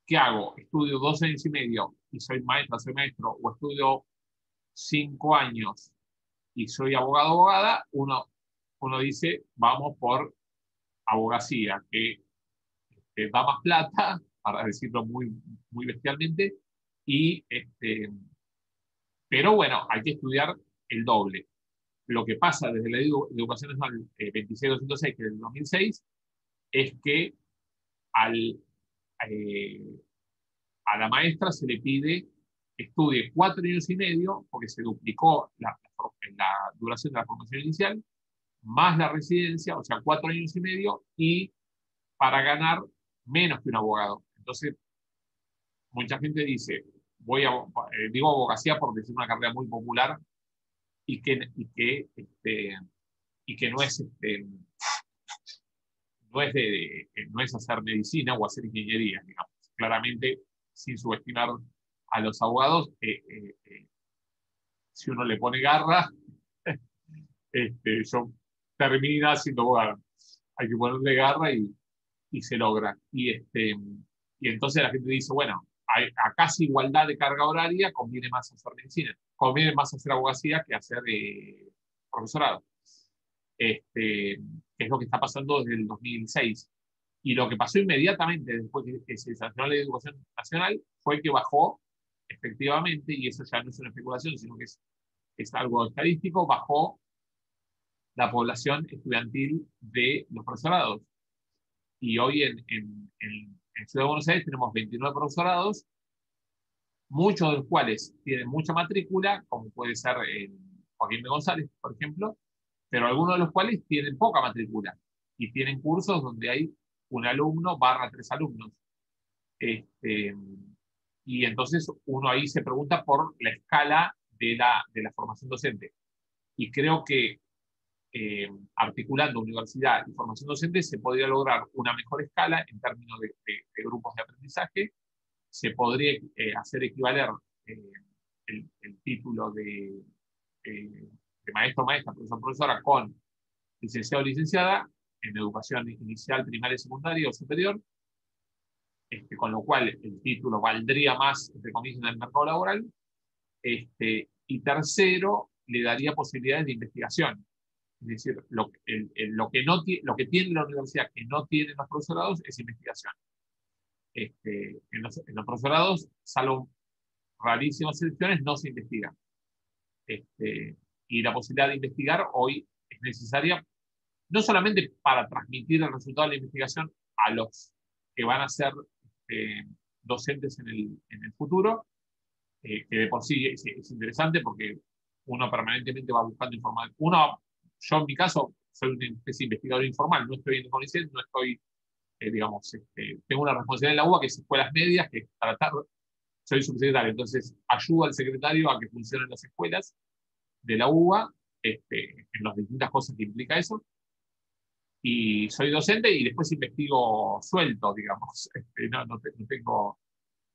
Speaker 1: ¿qué hago? ¿Estudio 2 años y medio y soy maestro, o estudio 5 años y soy abogada? Uno dice, vamos por abogacía, que da más plata, para decirlo muy, muy bestialmente, pero bueno, hay que estudiar el doble. Lo que pasa desde la Educación Nacional 26206, que es del 2006, es que a la maestra se le pide que estudie 4 años y medio, porque se duplicó la duración de la formación inicial, más la residencia, o sea, 4 años y medio, y para ganar menos que un abogado. Entonces, mucha gente dice, digo abogacía porque es una carrera muy popular y que no es, no es hacer medicina o hacer ingeniería, digamos. Claramente, sin subestimar a los abogados, si uno le pone garra, yo termina siendo abogado. Hay que ponerle garra y se logra. Y entonces la gente dice, bueno, a casi igualdad de carga horaria, conviene más hacer medicina, conviene más hacer abogacía que hacer profesorado. Que es lo que está pasando desde el 2006. Y lo que pasó inmediatamente después que se sancionó la Educación Nacional fue que bajó, efectivamente, y eso ya no es una especulación, sino que es algo estadístico, bajó la población estudiantil de los profesorados. Y hoy en Ciudad de Buenos Aires tenemos 29 profesorados, muchos de los cuales tienen mucha matrícula, como puede ser Joaquín de González, por ejemplo, pero algunos de los cuales tienen poca matrícula y tienen cursos donde hay un alumno / 3 alumnos. Y entonces uno ahí se pregunta por la escala de la formación docente. Y creo que articulando universidad y formación docente se podría lograr una mejor escala en términos de grupos de aprendizaje. Se podría hacer equivaler el título de maestro, maestra, profesor, profesora con licenciado o licenciada en educación inicial, primaria, secundaria o superior, con lo cual el título valdría más, entre comillas, en el mercado laboral. Y tercero, le daría posibilidades de investigación. Es decir, lo que tiene la universidad que no tienen los profesorados es investigación. En los profesorados, salvo rarísimas excepciones, no se investiga. Y la posibilidad de investigar hoy es necesaria no solamente para transmitir el resultado de la investigación a los que van a ser docentes en el futuro, que de por sí es interesante porque uno permanentemente va buscando información. Yo en mi caso soy una especie de investigador informal, no estoy en el CONICET, no estoy, digamos, tengo una responsabilidad en la UBA que es escuelas medias, que soy subsecretario, entonces ayudo al secretario a que funcionen las escuelas de la UBA, en las distintas cosas que implica eso, y soy docente y después investigo suelto, digamos. No tengo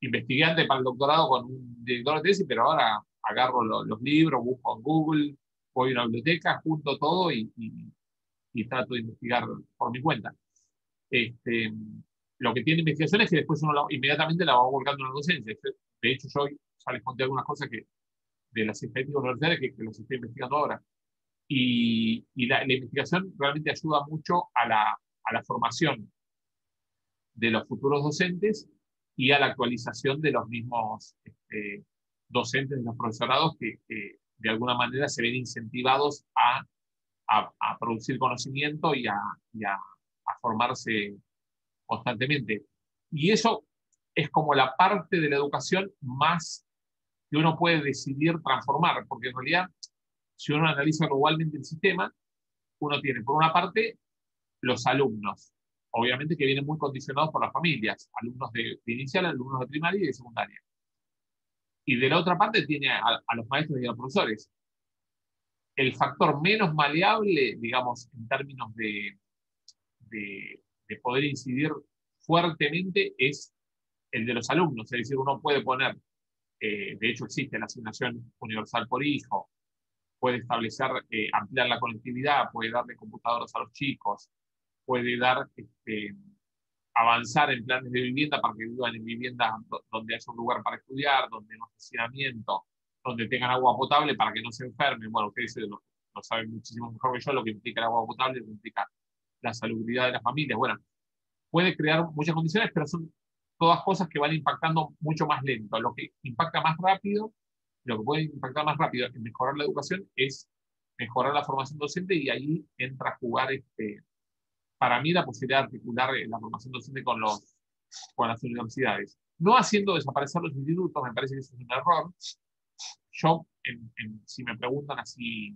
Speaker 1: investigante para el doctorado con un director de tesis, pero ahora agarro los libros, busco en Google, voy a una biblioteca, junto todo y trato de investigar por mi cuenta. Lo que tiene investigación es que después uno inmediatamente la va volcando en la docencia. De hecho, yo ya les conté algunas cosas de las estadísticas universitarias que los estoy investigando ahora. Y la investigación realmente ayuda mucho a la formación de los futuros docentes y a la actualización de los mismos docentes de los profesorados que de alguna manera se ven incentivados a producir conocimiento y a formarse constantemente. Y eso es como la parte de la educación más que uno puede decidir transformar, porque en realidad, si uno analiza globalmente el sistema, uno tiene, por una parte, los alumnos, obviamente que vienen muy condicionados por las familias, alumnos de inicial, alumnos de primaria y de secundaria. Y de la otra parte tiene a los maestros y a los profesores. El factor menos maleable, digamos, en términos de poder incidir fuertemente, es el de los alumnos. Es decir, uno puede poner, de hecho existe la asignación universal por hijo, puede establecer, ampliar la conectividad, puede darle computadoras a los chicos, puede avanzar en planes de vivienda para que vivan en viviendas donde haya un lugar para estudiar, donde no haya hacinamiento, donde tengan agua potable para que no se enfermen. Bueno, ustedes lo saben muchísimo mejor que yo lo que implica el agua potable, lo que implica la salubridad de las familias. Bueno, puede crear muchas condiciones, pero son todas cosas que van impactando mucho más lento. Lo que impacta más rápido lo que puede impactar más rápido en mejorar la educación es mejorar la formación docente, y ahí entra a jugar, para mí, la posibilidad de articular la formación docente con las universidades. No haciendo desaparecer los institutos, me parece que eso es un error. Yo, si me preguntan así,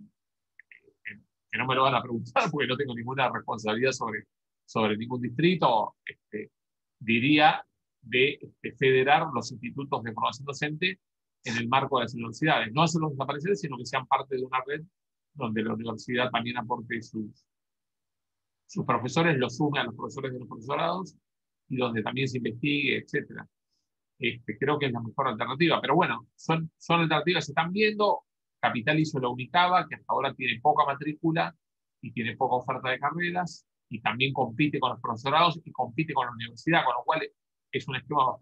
Speaker 1: que no me lo van a preguntar porque no tengo ninguna responsabilidad sobre ningún distrito, diría de federar los institutos de formación docente en el marco de las universidades. No hacerlos desaparecer, sino que sean parte de una red donde la universidad también aporte sus profesores, los sume a los profesores de los profesorados, y donde también se investigue, etc. Creo que es la mejor alternativa. Pero bueno, son alternativas que se están viendo. Capital hizo la Unicaba, que hasta ahora tiene poca matrícula y tiene poca oferta de carreras, y también compite con los profesorados y compite con la universidad, con lo cual es un esquema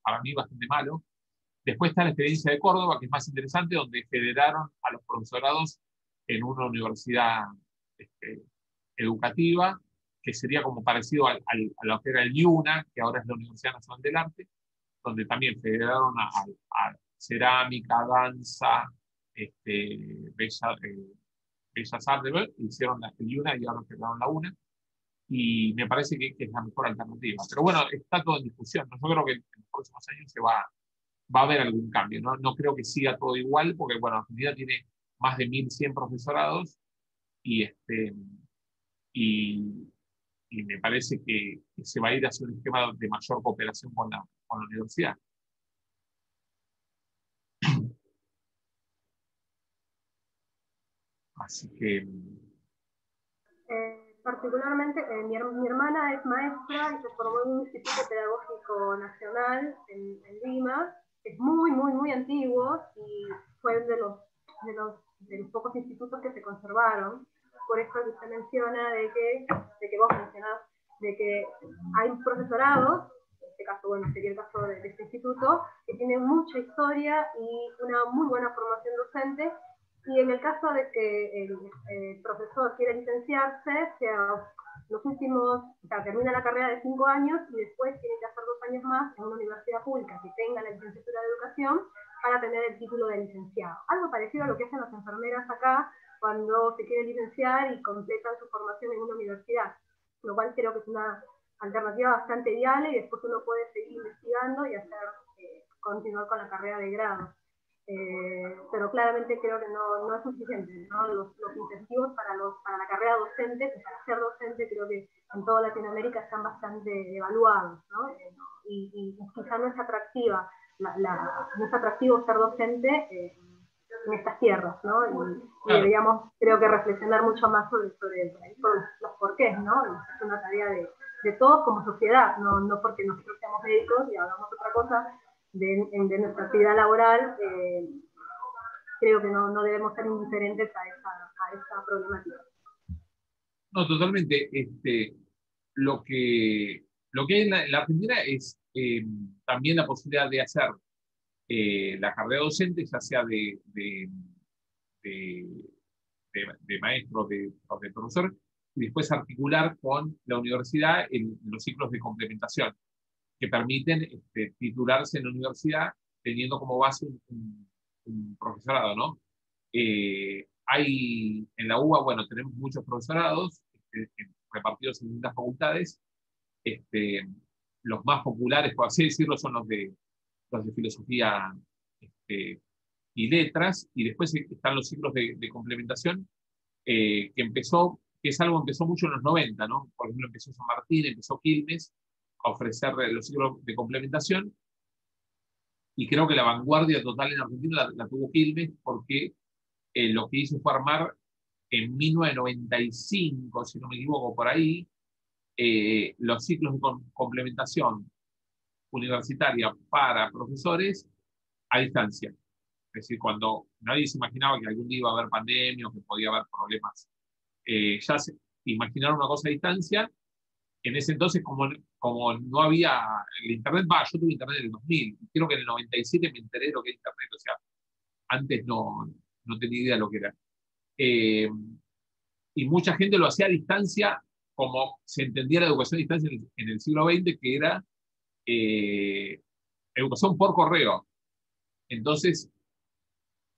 Speaker 1: para mí, bastante malo. Después está la experiencia de Córdoba, que es más interesante, donde federaron a los profesorados en una universidad educativa, que sería como parecido a lo que era el IUNA, que ahora es la Universidad Nacional del Arte, donde también federaron a cerámica, danza, bellas artes, hicieron la IUNA y ahora federaron la UNA, y me parece que es la mejor alternativa. Pero bueno, está todo en discusión, ¿no? Yo creo que en los próximos años va a haber algún cambio, ¿no? No creo que siga todo igual, porque bueno, Argentina tiene más de 1.100 profesorados, y me parece que se va a ir hacia un esquema de mayor cooperación con la universidad. Así que...
Speaker 11: particularmente, mi hermana es maestra y se formó en un Instituto Pedagógico Nacional en Lima, que es muy, muy, muy antiguo, y fue de los pocos institutos que se conservaron. Por esto que usted menciona de que vos mencionás, de que hay profesorados, en este caso, bueno, sería el caso de este instituto, que tienen mucha historia y una muy buena formación docente, y en el caso de que el profesor quiera licenciarse, termina la carrera de 5 años y después tiene que hacer 2 años más en una universidad pública que tenga la licenciatura de educación para tener el título de licenciado. Algo parecido a lo que hacen las enfermeras acá cuando se quieren licenciar y completan su formación en una universidad, lo cual creo que es una alternativa bastante viable, y después uno puede seguir investigando y continuar con la carrera de grado. Pero claramente creo que no es suficiente, ¿no? Los incentivos para la carrera docente, para ser docente, creo que en toda Latinoamérica están bastante devaluados, ¿no? Y quizá no es atractiva, no es atractivo ser docente en estas tierras, ¿no? Y deberíamos, creo que, reflexionar mucho más sobre los porqués, ¿no? Es una tarea de todos como sociedad, no porque nosotros seamos médicos y hagamos otra cosa de nuestra actividad laboral. Creo que no debemos ser indiferentes a esa problemática.
Speaker 1: No, totalmente. Lo que hay en la Argentina es también la posibilidad de hacer la carrera docente, ya sea de maestro, de profesor, y después articular con la universidad en los ciclos de complementación, que permiten titularse en la universidad teniendo como base un profesorado, ¿no? Hay en la UBA, bueno, tenemos muchos profesorados repartidos en distintas facultades. Los más populares, por así decirlo, son los de filosofía y letras, y después están los ciclos de complementación, que es algo que empezó mucho en los 90, ¿no? Por ejemplo, empezó San Martín, empezó Quilmes a ofrecer los ciclos de complementación, y creo que la vanguardia total en Argentina la tuvo Quilmes, porque lo que hizo fue armar en 1995, si no me equivoco, por ahí, los ciclos de complementación universitaria para profesores a distancia. Es decir, cuando nadie se imaginaba que algún día iba a haber pandemia o que podía haber problemas, ya se imaginaron una cosa a distancia. En ese entonces, como no había el internet, yo tuve internet en el 2000, y creo que en el 97 me enteré de lo que era internet, o sea, antes no tenía idea de lo que era. Y mucha gente lo hacía a distancia, como se entendía la educación a distancia en el siglo XX, que era educación por correo. Entonces,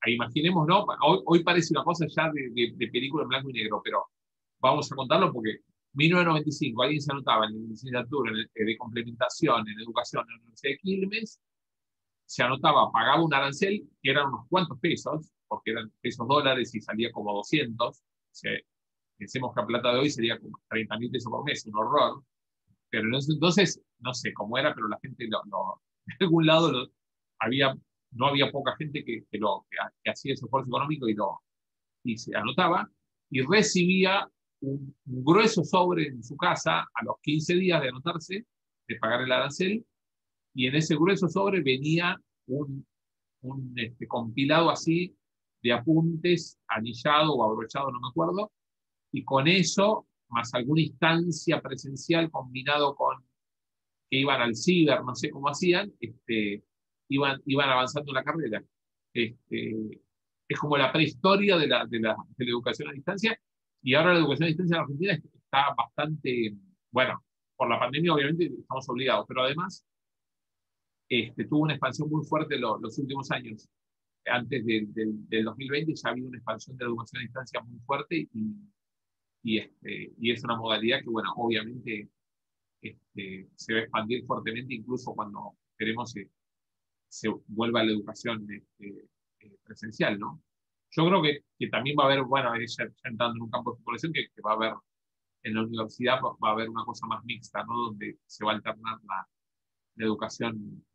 Speaker 1: imaginemos, ¿no? Hoy parece una cosa ya de película en blanco y negro, pero vamos a contarlo porque 1995, alguien se anotaba en la licenciatura de complementación en educación en la Universidad de Quilmes, se anotaba, pagaba un arancel que eran unos cuantos pesos, porque eran pesos dólares y salía como 200. O sea, pensemos que a plata de hoy sería como 30.000 pesos por mes, un horror. Pero entonces, no sé cómo era, pero la gente de algún lado no había poca gente que hacía ese esfuerzo económico y se anotaba y recibía un grueso sobre en su casa a los 15 días de anotarse, de pagar el arancel, y en ese grueso sobre venía un compilado así de apuntes, anillado o abrochado, no me acuerdo, y con eso, más alguna instancia presencial combinado con que iban al ciber, no sé cómo hacían, iban avanzando en la carrera. Es como la prehistoria de la educación a distancia, y ahora la educación a distancia en Argentina está bastante, bueno, por la pandemia obviamente estamos obligados, pero además tuvo una expansión muy fuerte los últimos años. Antes del 2020 ya ha habido una expansión de la educación a distancia muy fuerte y es una modalidad que, bueno, obviamente se va a expandir fuertemente incluso cuando queremos se vuelva a la educación presencial, ¿no? Yo creo que también va a haber, bueno, ya entrando en un campo de población, que va a haber en la universidad, va a haber una cosa más mixta, ¿no? Donde se va a alternar la educación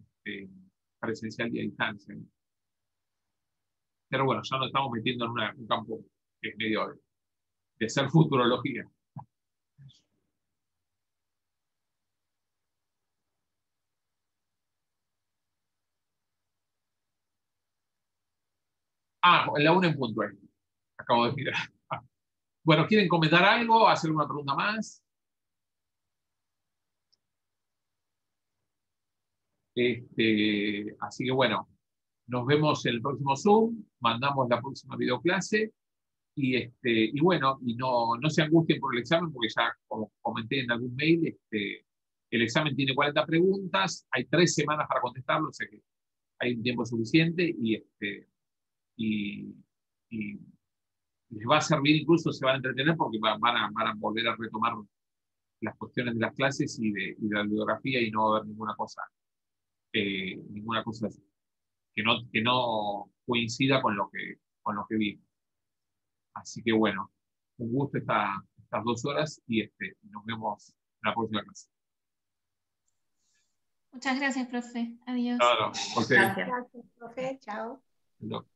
Speaker 1: presencial y a distancia, ¿no? Pero bueno, ya nos estamos metiendo en un campo que es medio de ser futurología. En la 1 en punto. Acabo de mirar. Bueno, ¿quieren comentar algo? ¿Hacer una pregunta más? Así que bueno, nos vemos en el próximo Zoom, mandamos la próxima videoclase y bueno, y no se angustien por el examen, porque ya, como comenté en algún mail, el examen tiene 40 preguntas, hay 3 semanas para contestarlo, o sea que hay un tiempo suficiente y les va a servir, incluso se van a entretener porque van a volver a retomar las cuestiones de las clases y de la bibliografía y no va a haber ninguna cosa que no coincida con lo que vi. Así que bueno, un gusto estas 2 horas y nos vemos en la próxima clase.
Speaker 2: Muchas gracias, profe. Adiós.
Speaker 1: Claro, okay.
Speaker 9: Gracias, profe. Chao.
Speaker 1: No.